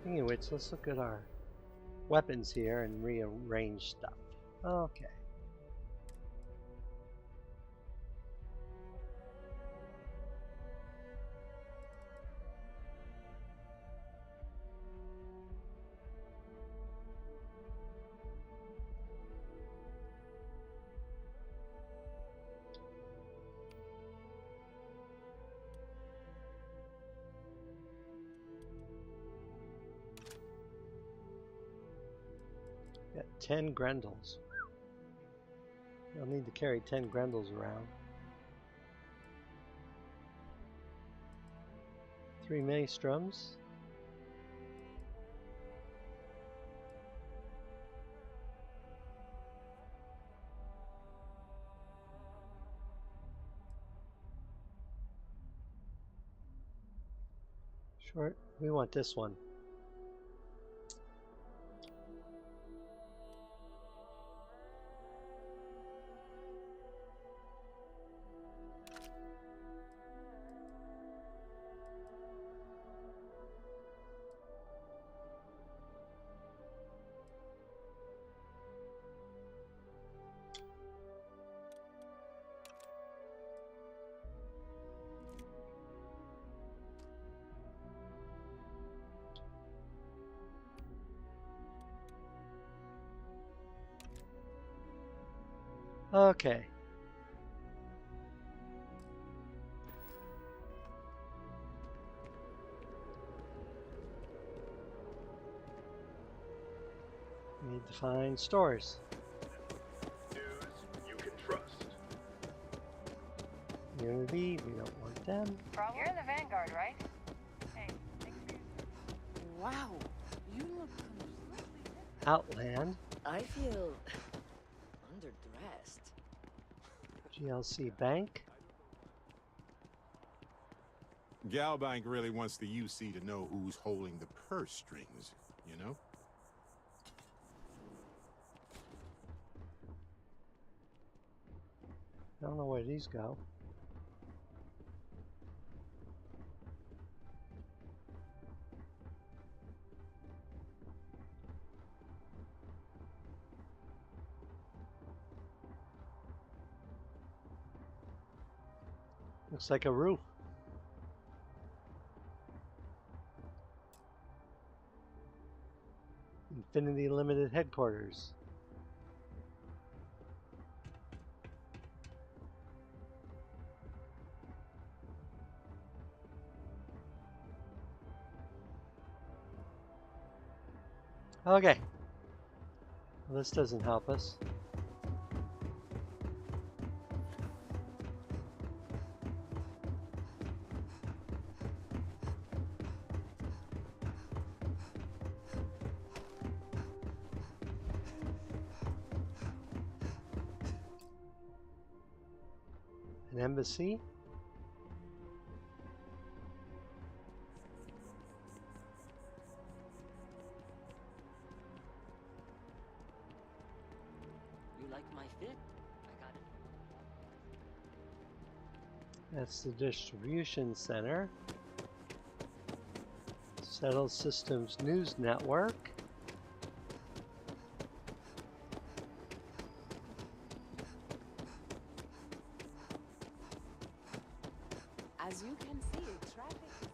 [SPEAKER 1] speaking of which, let's look at our weapons here and rearrange stuff. Okay. 10 Grendels. You'll need to carry 10 Grendels around. 3 Maelstroms. Short. We want this one. Okay. We need to find stores.
[SPEAKER 10] News you can trust.
[SPEAKER 1] Unity, we don't want them.
[SPEAKER 13] You're in the Vanguard, right? Hey,
[SPEAKER 5] Wow, you look completely
[SPEAKER 1] Outland.
[SPEAKER 18] I feel underdressed.
[SPEAKER 1] GLC Bank.
[SPEAKER 16] Galbank really wants the UC to know who's holding the purse strings, you know?
[SPEAKER 1] I don't know where these go. Looks like a roof. Infinity Limited headquarters. Okay. Well, this doesn't help us. An embassy.
[SPEAKER 18] You like my fit? I got it.
[SPEAKER 1] That's the distribution center. Settled Systems News Network.
[SPEAKER 5] As you can see, traffic is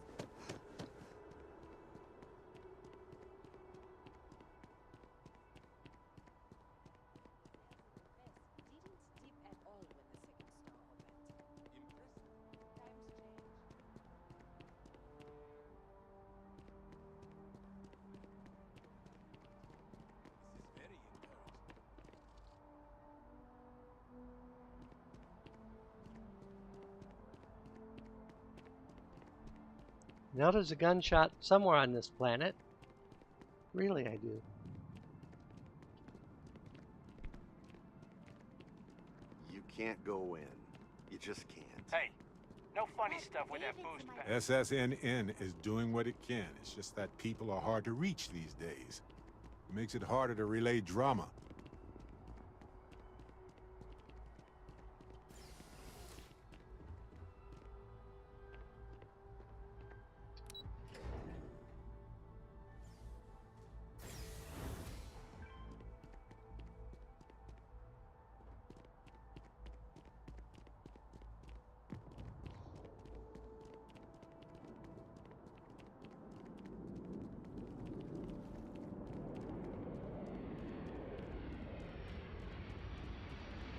[SPEAKER 5] didn't dip at all when the second star opened. Impressive. Times change.
[SPEAKER 17] This is very encouraging.
[SPEAKER 1] Now there's a gunshot somewhere on this planet. Really, I do.
[SPEAKER 19] You can't go in. You just can't.
[SPEAKER 10] Hey, no funny stuff with that boost pack.
[SPEAKER 16] SSNN is doing what it can. It's just that people are hard to reach these days. It makes it harder to relay drama.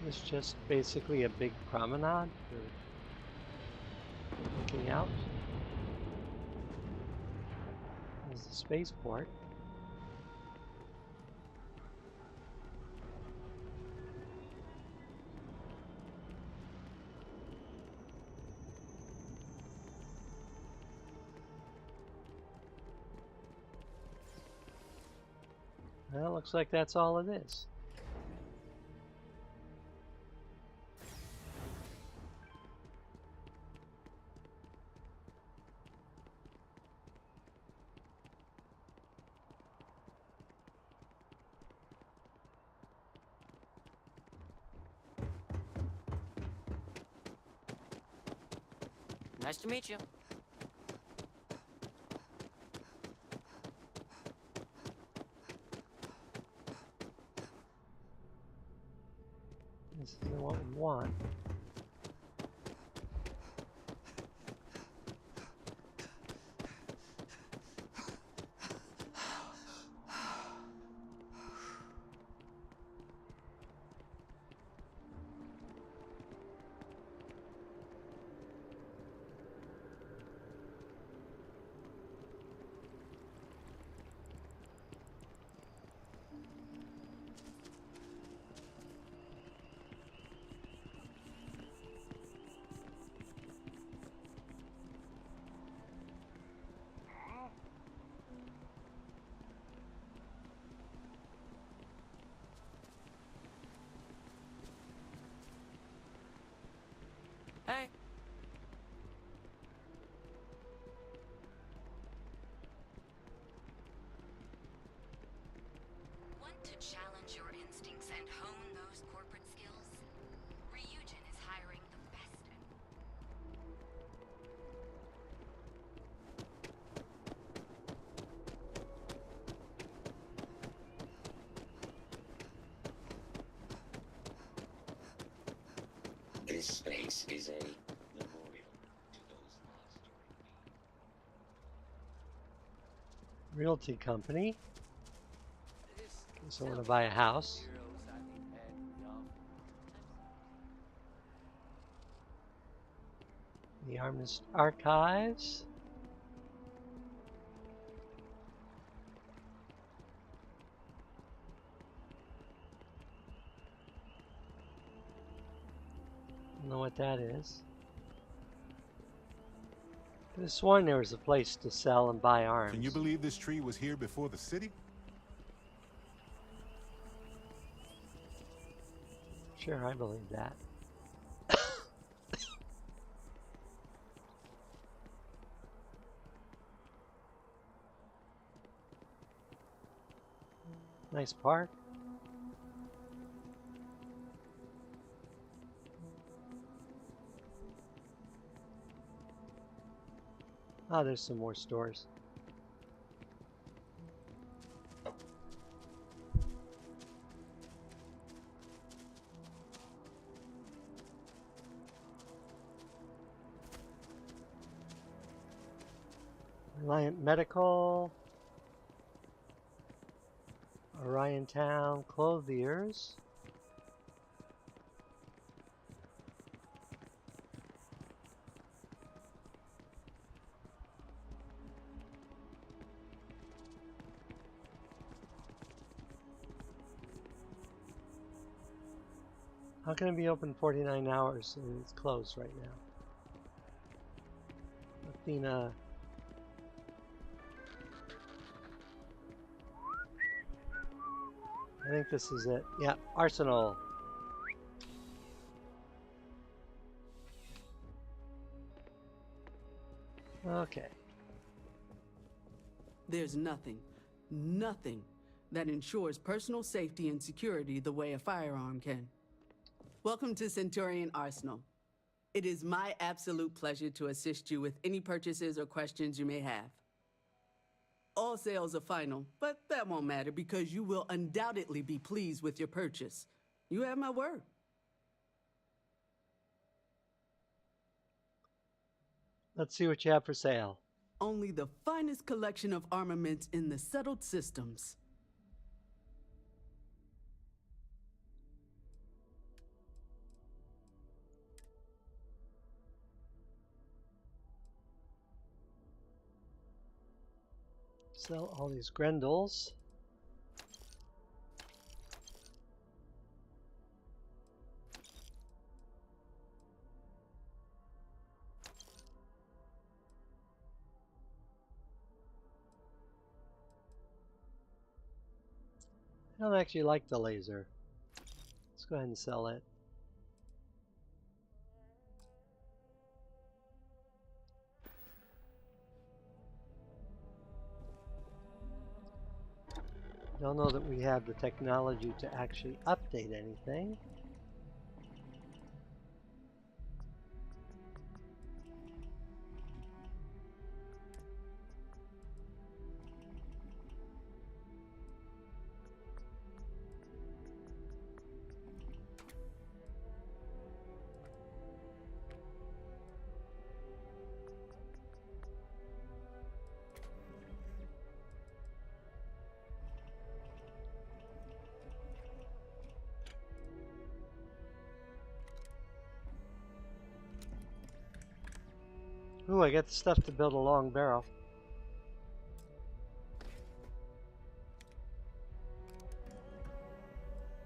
[SPEAKER 1] It's just basically a big promenade for looking out. There's the spaceport. looks like that's all it is.
[SPEAKER 18] Nice to meet you.
[SPEAKER 1] This isn't what we want.
[SPEAKER 18] Hey.
[SPEAKER 20] Want to challenge your instincts and hone those corporate skills? Ryujin is hiring the best.
[SPEAKER 2] This space is a memorial to those lost during
[SPEAKER 1] Realty company. So I want to buy a house. The Armist Archives. Don't know what that is. I could have sworn there was a place to sell and buy arms.
[SPEAKER 16] Can you believe this tree was here before the city?
[SPEAKER 1] Sure, I believe that. Nice park. Oh, there's some more stores. Reliant Medical, Orion Town, Clothiers. How can it be open 49 hours and it's closed right now? Athena. I think this is it. Yeah, Arsenal. Okay.
[SPEAKER 21] There's nothing that ensures personal safety and security the way a firearm can. Welcome to Centurion Arsenal. It is my absolute pleasure to assist you with any purchases or questions you may have. All sales are final, but that won't matter because you will undoubtedly be pleased with your purchase. You have my word.
[SPEAKER 1] Let's see what you have for sale.
[SPEAKER 21] Only the finest collection of armaments in the settled systems.
[SPEAKER 1] Sell all these Grendels. I don't actually like the laser. Let's go ahead and sell it. Don't know that we have the technology to actually update anything. Ooh, I got the stuff to build a long barrel.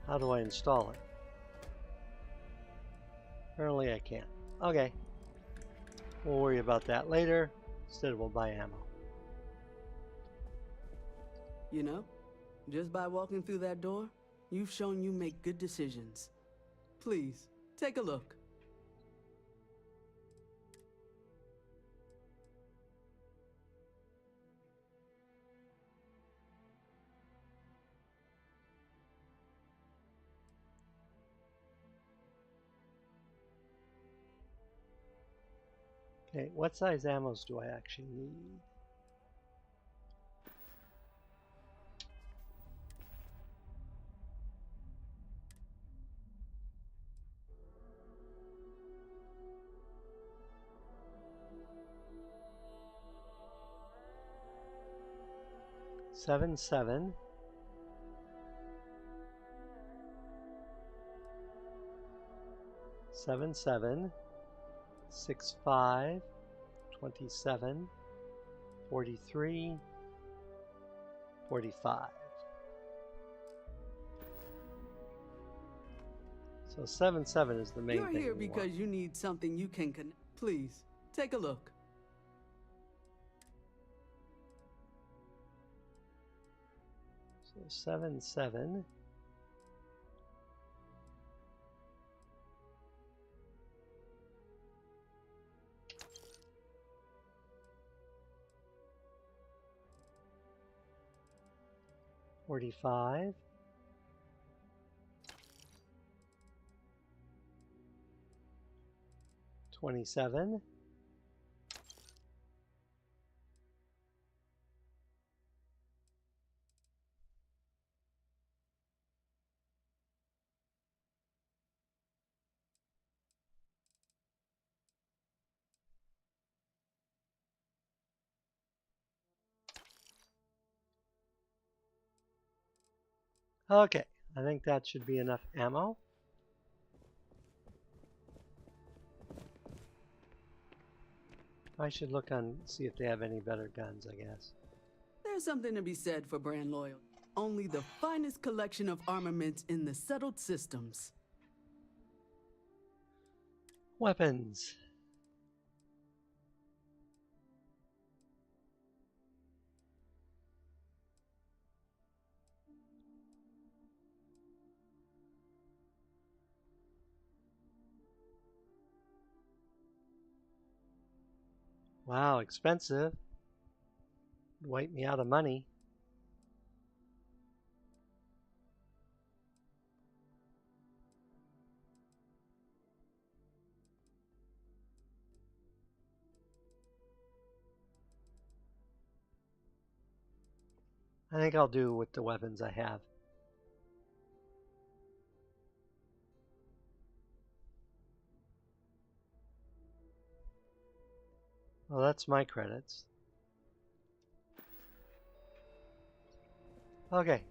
[SPEAKER 1] How do I install it? Apparently I can't. Okay. We'll worry about that later. Instead we'll buy ammo.
[SPEAKER 21] You know, just by walking through that door, you've shown you make good decisions. Please, take a look.
[SPEAKER 1] Okay, what size ammos do I actually need? Seven, 7. 7, 7. 6, 5. 27. 43. 45. So 7, 7 is the main
[SPEAKER 21] You're
[SPEAKER 1] thing
[SPEAKER 21] here
[SPEAKER 1] we
[SPEAKER 21] because
[SPEAKER 1] want.
[SPEAKER 21] you need something you can connect. Please, take a look.
[SPEAKER 1] So 7, 7. $45. 27. Okay, I think that should be enough ammo. I should look on, see if they have any better guns, I guess.
[SPEAKER 21] There's something to be said for brand loyalty. Only the finest collection of armaments in the settled systems.
[SPEAKER 1] Weapons. Wow, expensive. Wipe me out of money. I think I'll do with the weapons I have. Well, that's my credits. Okay.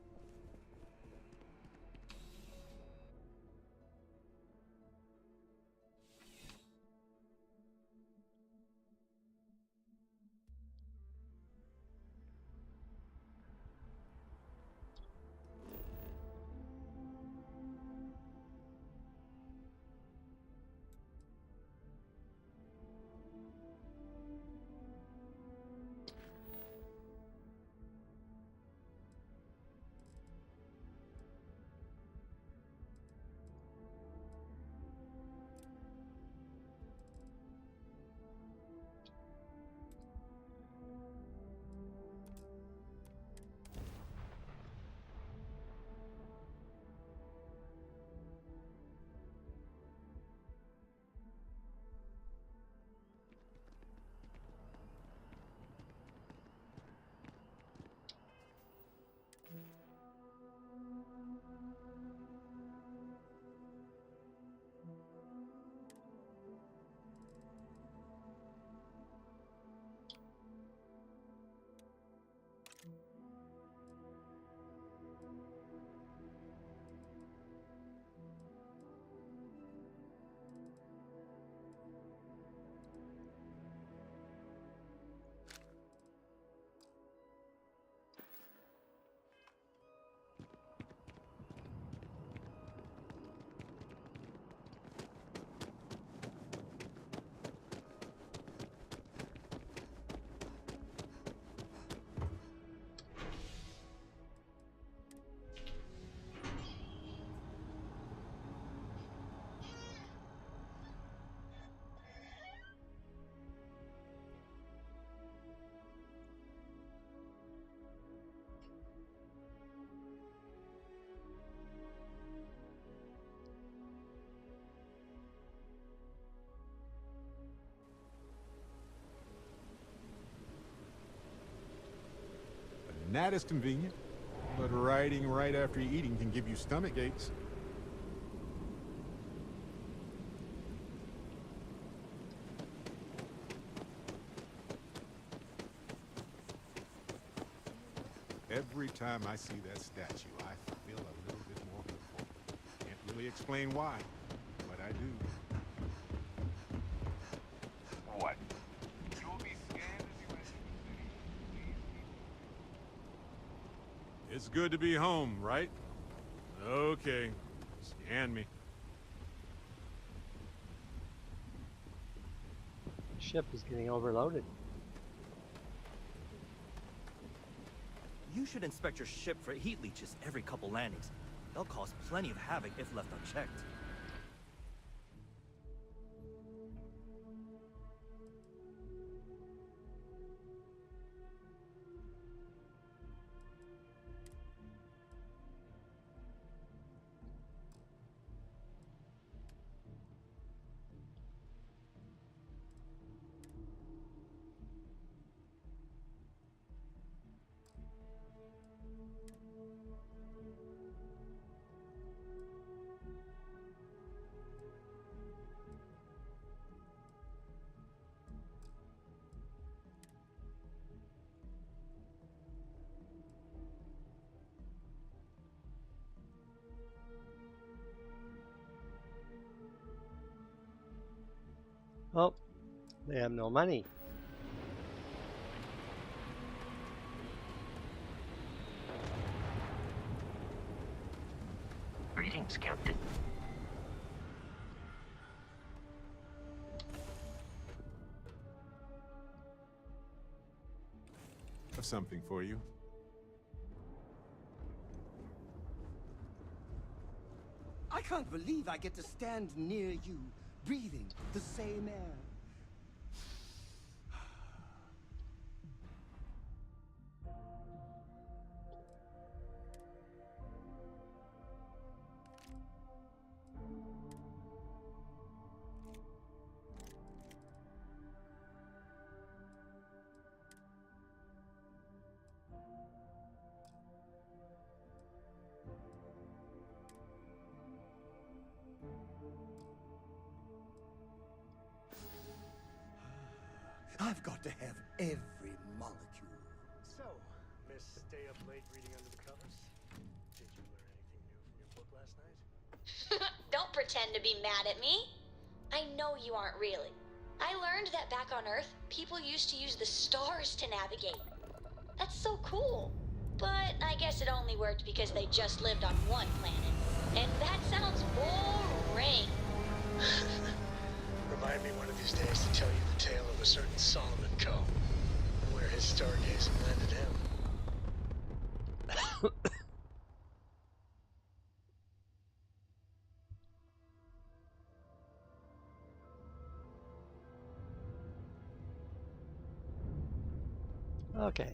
[SPEAKER 16] And that is convenient. But riding right after eating can give you stomach aches. Every time I see that statue, I feel a little bit more hopeful. Can't really explain why, but I do.
[SPEAKER 10] What? You'll be scanned as you enter the city.
[SPEAKER 16] It's good to be home, right? Okay, scan me.
[SPEAKER 1] The ship is getting overloaded.
[SPEAKER 3] You should inspect your ship for heat leeches every couple landings. They'll cause plenty of havoc if left unchecked.
[SPEAKER 1] Oh, they have no money.
[SPEAKER 2] Greetings, Captain.
[SPEAKER 16] Have something for you.
[SPEAKER 12] I can't believe I get to stand near you, breathing the same air. I've got to have every molecule.
[SPEAKER 7] So, Miss Stay Up Late reading under the covers? Did you learn anything new from your book last night?
[SPEAKER 6] Don't pretend to be mad at me. I know you aren't really. I learned that back on Earth, people used to use the stars to navigate. That's so cool. But I guess it only worked because they just lived on one planet. And that sounds boring.
[SPEAKER 7] Remind me one of these days to tell you the tale of a certain Solomon Coe, and where his stargazing landed him.
[SPEAKER 1] Okay.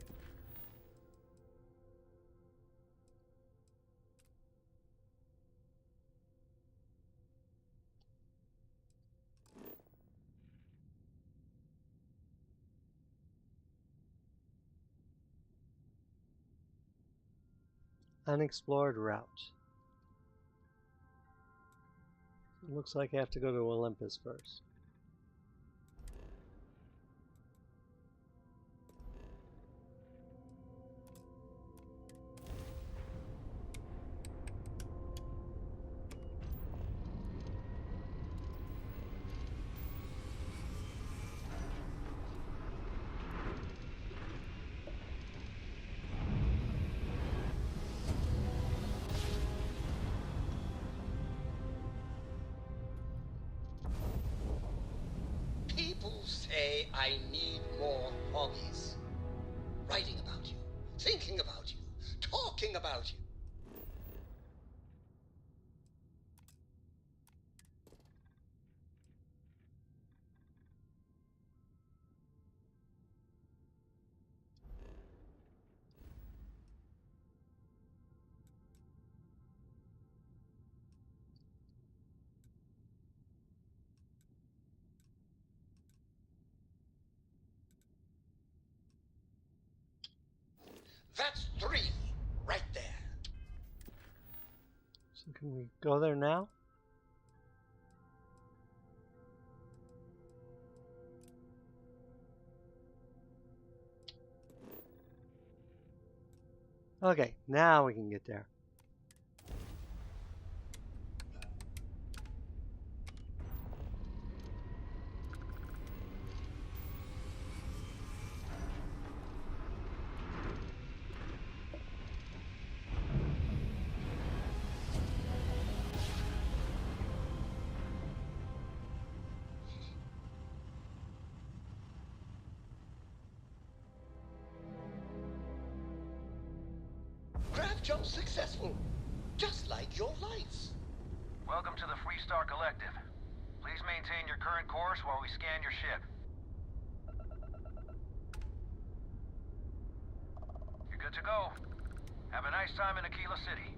[SPEAKER 1] Unexplored route. Looks like I have to go to Olympus first.
[SPEAKER 12] People say I need more hobbies. Writing about you, thinking about you, talking about you. That's
[SPEAKER 1] Can we go there now? Okay, now we can get there.
[SPEAKER 12] Grav jump successful, just like your lights.
[SPEAKER 9] Welcome to the Freestar Collective. Please maintain your current course while we scan your ship. You're good to go. Have a nice time in Aquila City.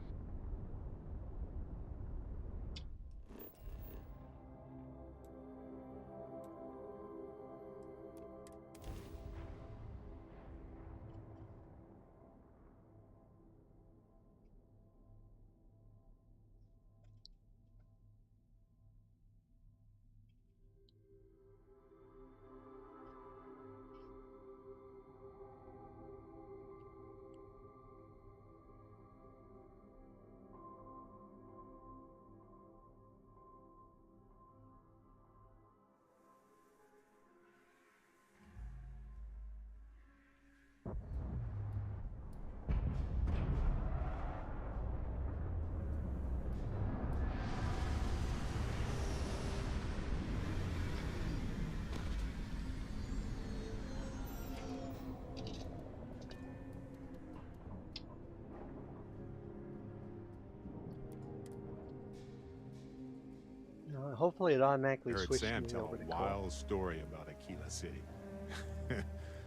[SPEAKER 1] Hopefully it automatically
[SPEAKER 16] I heard
[SPEAKER 1] switched
[SPEAKER 16] Sam
[SPEAKER 1] me
[SPEAKER 16] tell
[SPEAKER 1] over to
[SPEAKER 16] a
[SPEAKER 1] Cole.
[SPEAKER 16] wild story about Aquila City.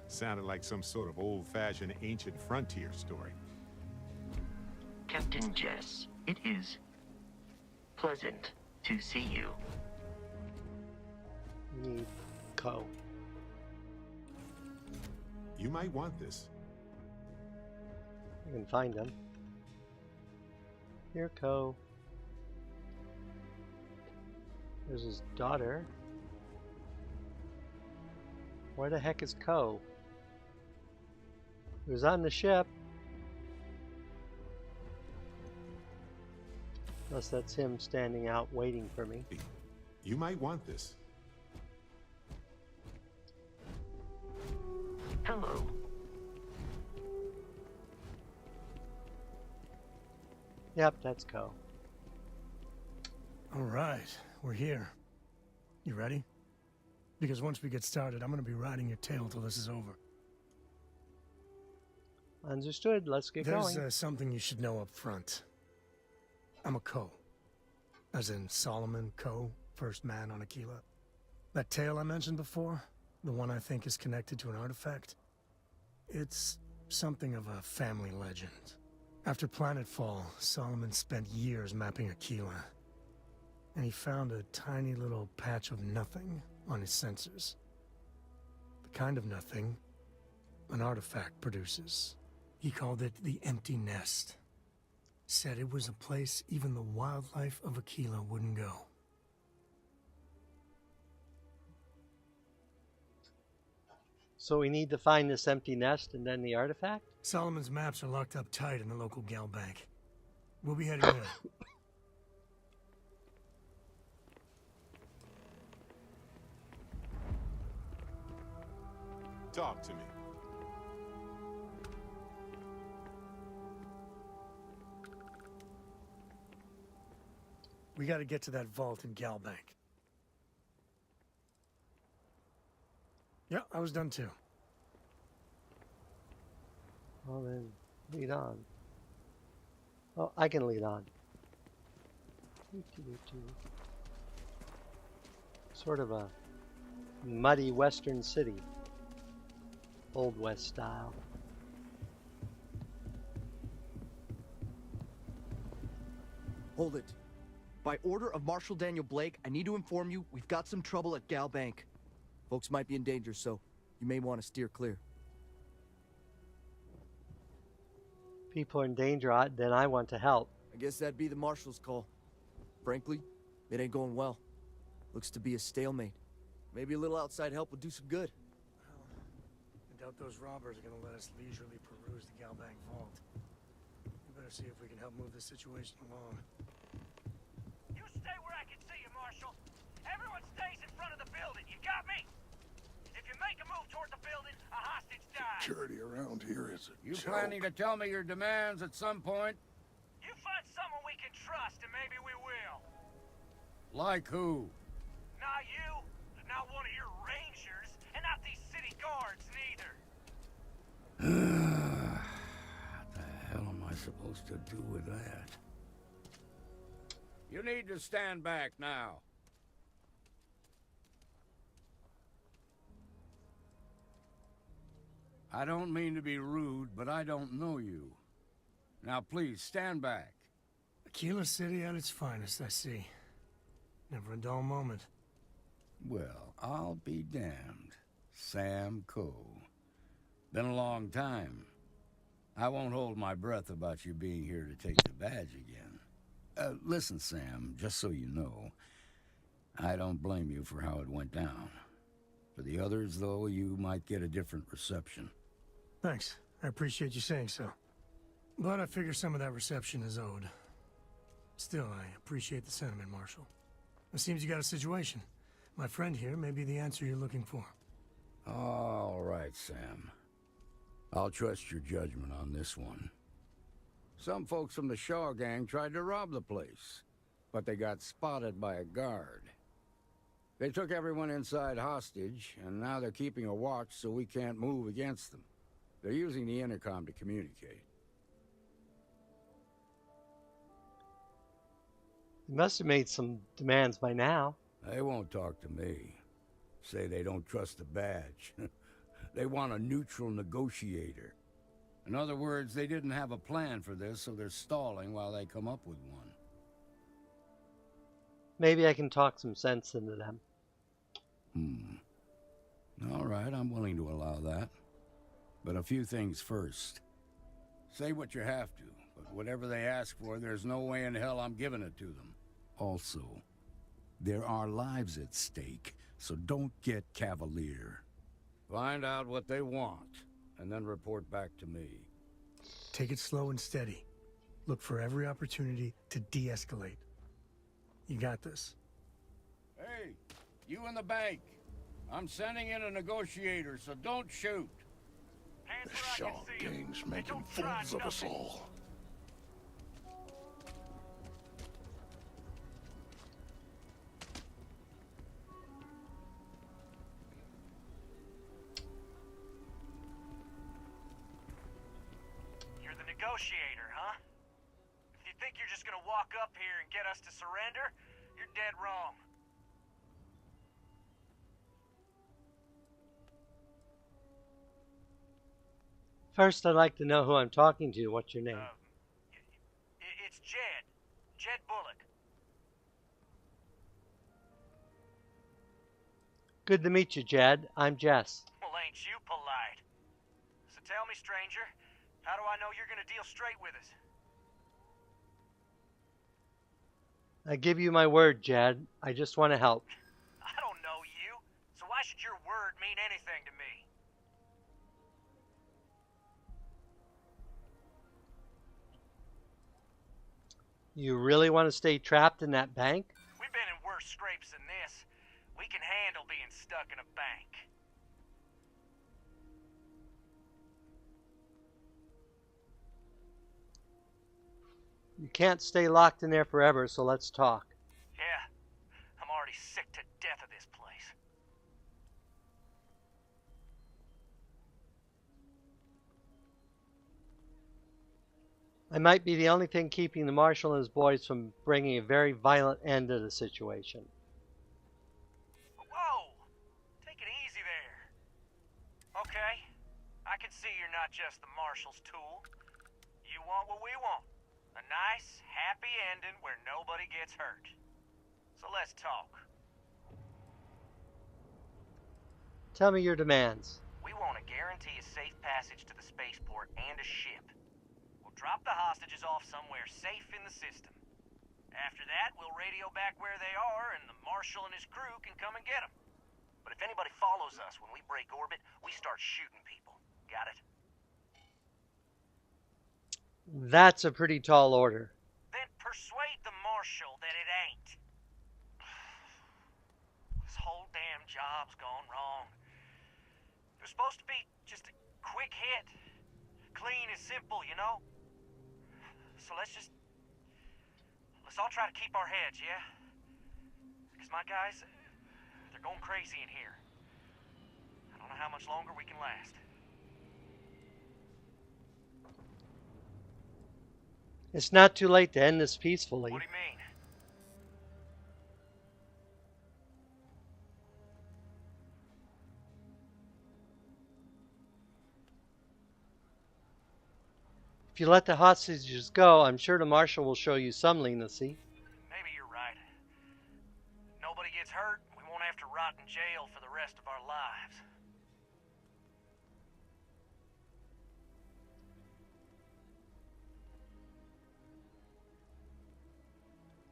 [SPEAKER 16] Sounded like some sort of old-fashioned ancient frontier story.
[SPEAKER 2] Captain Jess, it is pleasant to see you.
[SPEAKER 1] We need Co.
[SPEAKER 16] You might want this.
[SPEAKER 1] I can find him. Here, Co. There's his daughter. Where the heck is Co? He was on the ship. Unless that's him standing out waiting for me.
[SPEAKER 16] You might want this.
[SPEAKER 2] Hello.
[SPEAKER 1] Yep, that's Co.
[SPEAKER 7] All right, we're here. You ready? Because once we get started, I'm gonna be riding your tail till this is over.
[SPEAKER 1] Understood. Let's get going.
[SPEAKER 7] There's something you should know up front. I'm a Co. As in Solomon Co., first man on Aquila. That tale I mentioned before, the one I think is connected to an artifact, it's something of a family legend. After planetfall, Solomon spent years mapping Aquila, and he found a tiny little patch of nothing on his sensors. The kind of nothing an artifact produces. He called it the Empty Nest. Said it was a place even the wildlife of Aquila wouldn't go.
[SPEAKER 1] So we need to find this empty nest and then the artifact?
[SPEAKER 7] Solomon's maps are locked up tight in the local gal bank. We'll be heading there.
[SPEAKER 16] Talk to me.
[SPEAKER 7] We gotta get to that vault in gal bank. Yeah, I was done too.
[SPEAKER 1] Well then, lead on. Oh, I can lead on. Sort of a muddy western city. Old West style.
[SPEAKER 22] Hold it. By order of Marshal Daniel Blake, I need to inform you we've got some trouble at Gal Bank. Folks might be in danger, so you may want to steer clear.
[SPEAKER 1] People are in danger, then I want to help.
[SPEAKER 22] I guess that'd be the Marshal's call. Frankly, it ain't going well. Looks to be a stalemate. Maybe a little outside help would do some good.
[SPEAKER 7] I doubt those robbers are gonna let us leisurely peruse the Galbank vault. We better see if we can help move this situation along.
[SPEAKER 9] You stay where I can see you, Marshal. Everyone stays in front of the building. You got me? If you make a move toward the building, a hostage dies.
[SPEAKER 11] Security around here is a
[SPEAKER 14] You
[SPEAKER 11] joke.
[SPEAKER 14] planning to tell me your demands at some point?
[SPEAKER 9] You find someone we can trust, and maybe we will.
[SPEAKER 14] Like who?
[SPEAKER 9] Not you, not one of your rangers, and not these city guards neither.
[SPEAKER 14] What the hell am I supposed to do with that? You need to stand back now. I don't mean to be rude, but I don't know you. Now please, stand back.
[SPEAKER 7] Aquila City at its finest, I see. Never a dull moment.
[SPEAKER 14] Well, I'll be damned. Sam Coe. Been a long time. I won't hold my breath about you being here to take the badge again. Listen, Sam, just so you know, I don't blame you for how it went down. For the others, though, you might get a different reception.
[SPEAKER 7] Thanks. I appreciate you saying so. But I figure some of that reception is owed. Still, I appreciate the sentiment, Marshal. It seems you got a situation. My friend here may be the answer you're looking for.
[SPEAKER 14] All right, Sam. I'll trust your judgment on this one. Some folks from the Shaw gang tried to rob the place, but they got spotted by a guard. They took everyone inside hostage, and now they're keeping a watch so we can't move against them. They're using the intercom to communicate.
[SPEAKER 1] You must have made some demands by now.
[SPEAKER 14] They won't talk to me. Say they don't trust the badge. They want a neutral negotiator. In other words, they didn't have a plan for this, so they're stalling while they come up with one.
[SPEAKER 1] Maybe I can talk some sense into them.
[SPEAKER 14] All right, I'm willing to allow that. But a few things first. Say what you have to, but whatever they ask for, there's no way in hell I'm giving it to them. Also, there are lives at stake, so don't get cavalier. Find out what they want, and then report back to me.
[SPEAKER 7] Take it slow and steady. Look for every opportunity to de-escalate. You got this.
[SPEAKER 14] Hey, you in the bank. I'm sending in a negotiator, so don't shoot.
[SPEAKER 11] The Shaw gang's making fools of us all.
[SPEAKER 9] You're the negotiator, huh? If you think you're just gonna walk up here and get us to surrender, you're dead wrong.
[SPEAKER 1] First, I'd like to know who I'm talking to. What's your name?
[SPEAKER 9] It's Jed. Jed Bullock.
[SPEAKER 1] Good to meet you, Jed. I'm Jess.
[SPEAKER 9] Well, ain't you polite? So tell me, stranger, how do I know you're gonna deal straight with us?
[SPEAKER 1] I give you my word, Jed. I just want to help.
[SPEAKER 9] I don't know you, so why should your word mean anything to me?
[SPEAKER 1] You really want to stay trapped in that bank?
[SPEAKER 9] We've been in worse scrapes than this. We can handle being stuck in a bank.
[SPEAKER 1] You can't stay locked in there forever, so let's talk.
[SPEAKER 9] Yeah, I'm already sick to death of this place.
[SPEAKER 1] I might be the only thing keeping the Marshal and his boys from bringing a very violent end to the situation.
[SPEAKER 9] Whoa! Take it easy there. Okay, I can see you're not just the Marshal's tool. You want what we want. A nice, happy ending where nobody gets hurt. So let's talk.
[SPEAKER 1] Tell me your demands.
[SPEAKER 9] We want to guarantee a safe passage to the spaceport and a ship. We'll drop the hostages off somewhere safe in the system. After that, we'll radio back where they are, and the Marshal and his crew can come and get them. But if anybody follows us when we break orbit, we start shooting people. Got it?
[SPEAKER 1] That's a pretty tall order.
[SPEAKER 9] Then persuade the Marshal that it ain't. This whole damn job's gone wrong. It was supposed to be just a quick hit. Clean and simple, you know? So let's all try to keep our heads, yeah? Because my guys, they're going crazy in here. I don't know how much longer we can last.
[SPEAKER 1] It's not too late to end this peacefully.
[SPEAKER 9] What do you mean?
[SPEAKER 1] If you let the hostages go, I'm sure the Marshal will show you some leniency.
[SPEAKER 9] Maybe you're right. Nobody gets hurt, we won't have to rot in jail for the rest of our lives.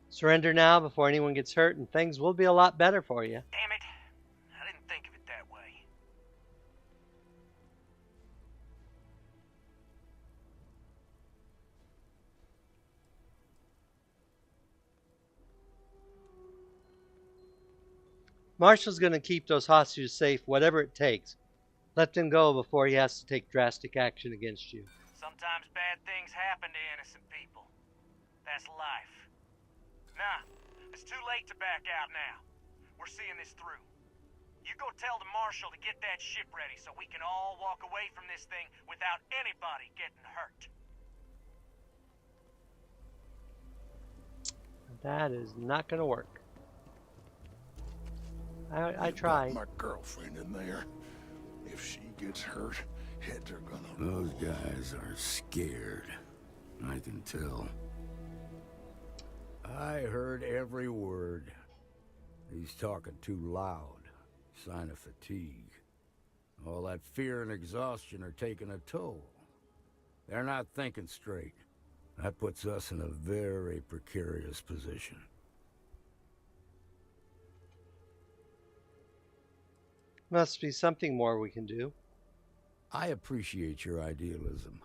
[SPEAKER 1] Surrender now before anyone gets hurt, and things will be a lot better for you.
[SPEAKER 9] Damn it. I didn't think of it that way.
[SPEAKER 1] Marshal's going to keep those hostages safe, whatever it takes. Let them go before he has to take drastic action against you.
[SPEAKER 9] Sometimes bad things happen to innocent people. That's life. Nah, it's too late to back out now. We're seeing this through. You go tell the Marshal to get that ship ready so we can all walk away from this thing without anybody getting hurt.
[SPEAKER 1] That is not going to work. I tried.
[SPEAKER 11] My girlfriend in there. If she gets hurt, heads are gonna roll.
[SPEAKER 14] Those guys are scared. I can tell. I heard every word. He's talking too loud. Sign of fatigue. All that fear and exhaustion are taking a toll. They're not thinking straight. That puts us in a very precarious position.
[SPEAKER 1] Must be something more we can do.
[SPEAKER 14] I appreciate your idealism,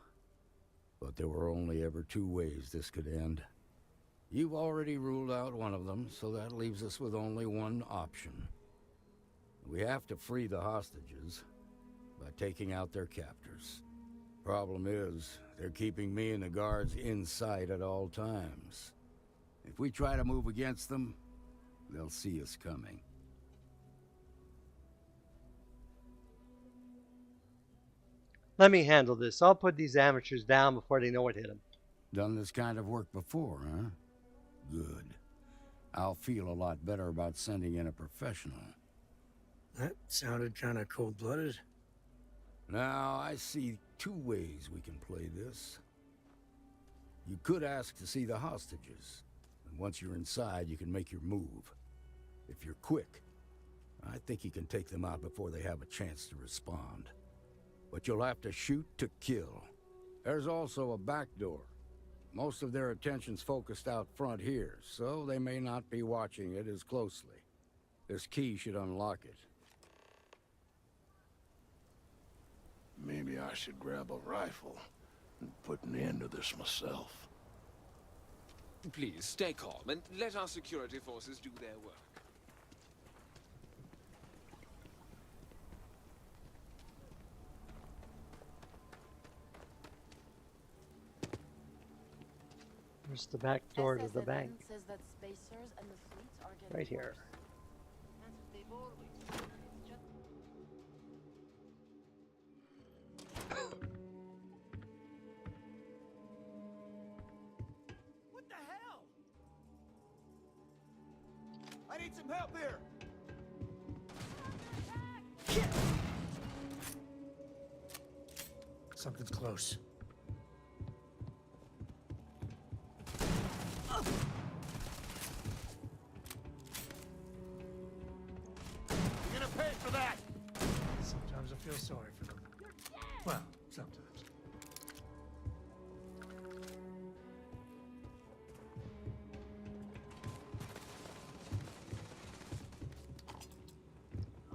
[SPEAKER 14] but there were only ever two ways this could end. You've already ruled out one of them, so that leaves us with only one option. We have to free the hostages by taking out their captors. Problem is, they're keeping me and the guards in sight at all times. If we try to move against them, they'll see us coming.
[SPEAKER 1] Let me handle this. I'll put these amateurs down before they know what hit them.
[SPEAKER 14] Done this kind of work before, huh? Good. I'll feel a lot better about sending in a professional.
[SPEAKER 7] That sounded kind of cold-blooded.
[SPEAKER 14] Now, I see two ways we can play this. You could ask to see the hostages, and once you're inside, you can make your move. If you're quick, I think you can take them out before they have a chance to respond. But you'll have to shoot to kill. There's also a back door. Most of their attention's focused out front here, so they may not be watching it as closely. This key should unlock it.
[SPEAKER 11] Maybe I should grab a rifle and put an end to this myself.
[SPEAKER 4] Please, stay calm and let our security forces do their work.
[SPEAKER 1] Where's the back door to the bank? Right here.
[SPEAKER 12] What the hell? I need some help here.
[SPEAKER 7] Something's close.
[SPEAKER 12] You're gonna pay for that.
[SPEAKER 7] Sometimes I feel sorry for them. Well, sometimes.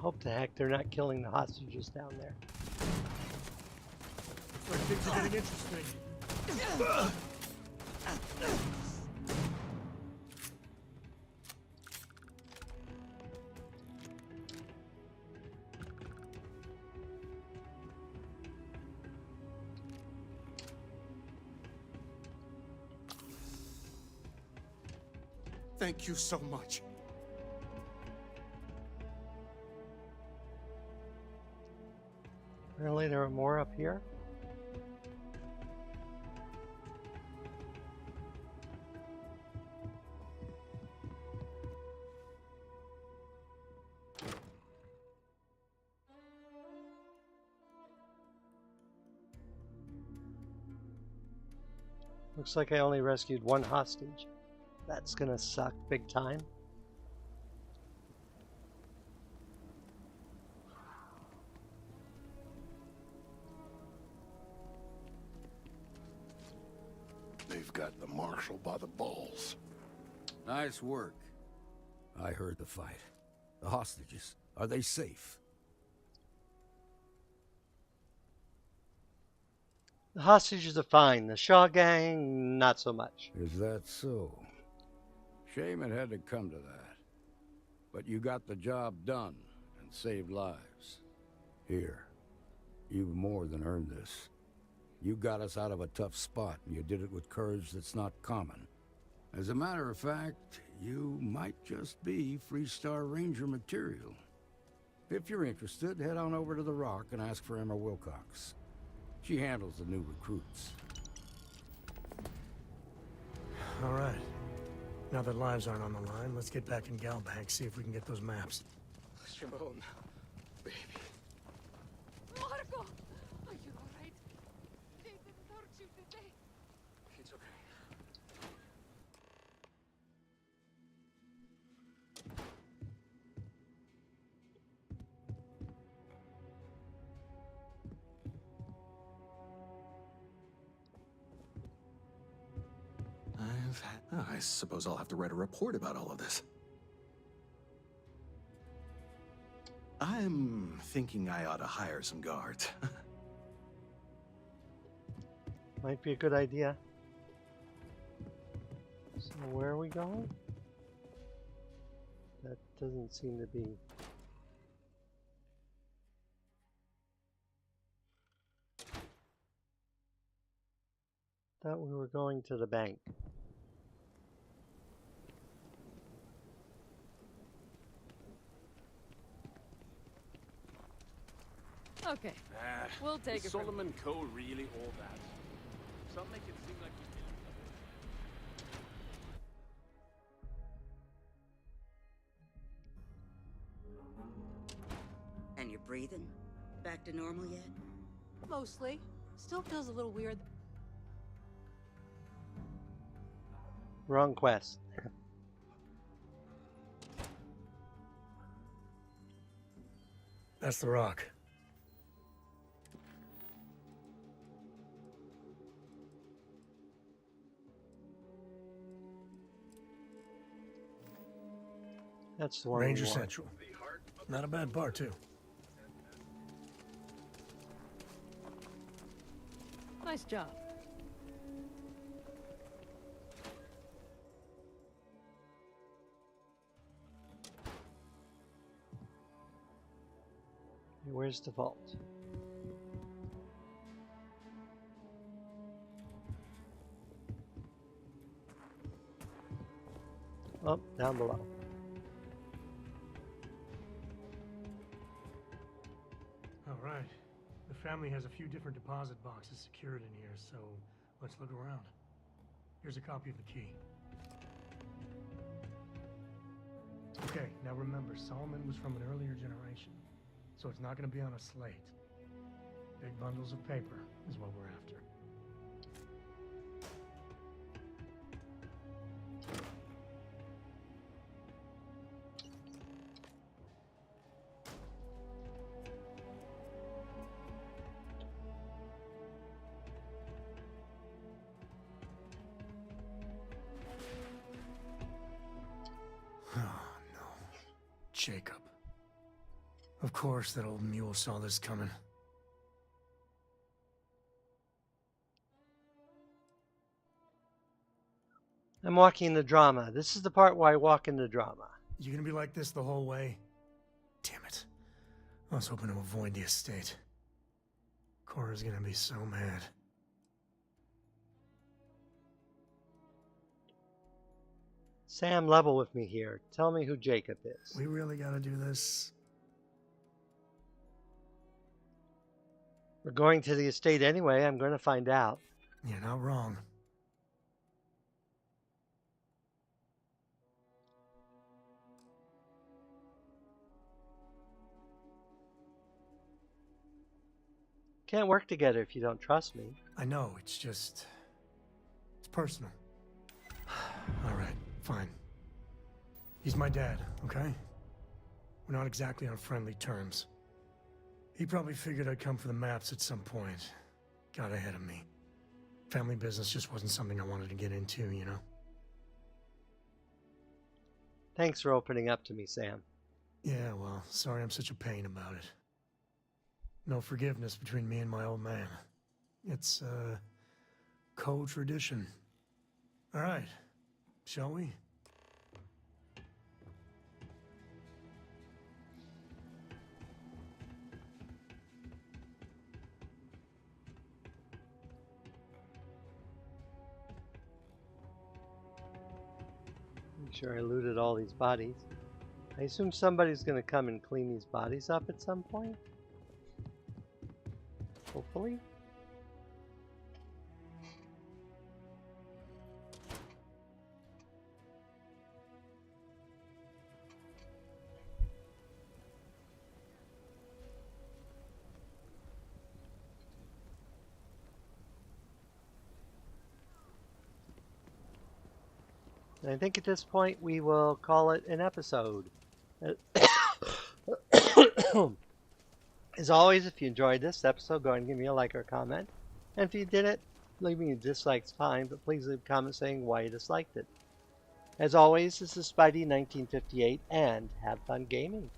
[SPEAKER 1] Hope to heck they're not killing the hostages down there.
[SPEAKER 7] Looks like things are getting interesting.
[SPEAKER 11] Thank you so much.
[SPEAKER 1] Apparently there are more up here. Looks like I only rescued one hostage. That's gonna suck big time.
[SPEAKER 11] They've got the marshal by the balls.
[SPEAKER 14] Nice work. I heard the fight. The hostages, are they safe?
[SPEAKER 1] The hostages are fine. The Shaw gang, not so much.
[SPEAKER 14] Is that so? Shame it had to come to that. But you got the job done and saved lives. Here, you've more than earned this. You got us out of a tough spot, and you did it with courage that's not common. As a matter of fact, you might just be Freestar Ranger material. If you're interested, head on over to the Rock and ask for Emma Wilcox. She handles the new recruits.
[SPEAKER 7] All right. Now that lives aren't on the line, let's get back in Galbank, see if we can get those maps.
[SPEAKER 11] Shimon, baby.
[SPEAKER 13] Marco! Are you alright? They didn't hurt you, did they?
[SPEAKER 11] It's okay.
[SPEAKER 8] I suppose I'll have to write a report about all of this. I'm thinking I ought to hire some guards.
[SPEAKER 1] Might be a good idea. So where are we going? That doesn't seem to be. Thought we were going to the bank.
[SPEAKER 15] Okay, we'll take it from
[SPEAKER 10] Solomon Cole really all that? Some make it seem like we
[SPEAKER 20] And you're breathing? Back to normal yet?
[SPEAKER 15] Mostly. Still feels a little weird.
[SPEAKER 1] Wrong quest.
[SPEAKER 7] That's the Rock.
[SPEAKER 1] That's the one.
[SPEAKER 7] Ranger Central. Not a bad bar, too.
[SPEAKER 15] Nice job.
[SPEAKER 1] Where's the vault? Oh, down below.
[SPEAKER 7] All right. The family has a few different deposit boxes secured in here, so let's look around. Here's a copy of the key. Okay, now remember, Solomon was from an earlier generation, so it's not going to be on a slate. Big bundles of paper is what we're after. Jacob. Of course that old mule saw this coming.
[SPEAKER 1] I'm walking the drama. This is the part where I walk in the drama.
[SPEAKER 7] You gonna be like this the whole way? Damn it. I was hoping to avoid the estate. Cora's gonna be so mad.
[SPEAKER 1] Sam, level with me here. Tell me who Jacob is.
[SPEAKER 7] We really gotta do this?
[SPEAKER 1] We're going to the estate anyway. I'm going to find out.
[SPEAKER 7] You're not wrong.
[SPEAKER 1] Can't work together if you don't trust me.
[SPEAKER 7] I know, it's just... it's personal. Alright, fine. He's my dad, okay? We're not exactly on friendly terms. He probably figured I'd come for the maps at some point. Got ahead of me. Family business just wasn't something I wanted to get into, you know?
[SPEAKER 1] Thanks for opening up to me, Sam.
[SPEAKER 7] Yeah, well, sorry I'm such a pain about it. No forgiveness between me and my old man. It's, co-tradition. All right, shall we?
[SPEAKER 1] Make sure I looted all these bodies. I assume somebody's going to come and clean these bodies up at some point. Hopefully. And I think at this point we will call it an episode. As always, if you enjoyed this episode, go ahead and give me a like or a comment. And if you didn't, leave me a dislike's fine, but please leave a comment saying why you disliked it. As always, this is Spidey1958, and have fun gaming.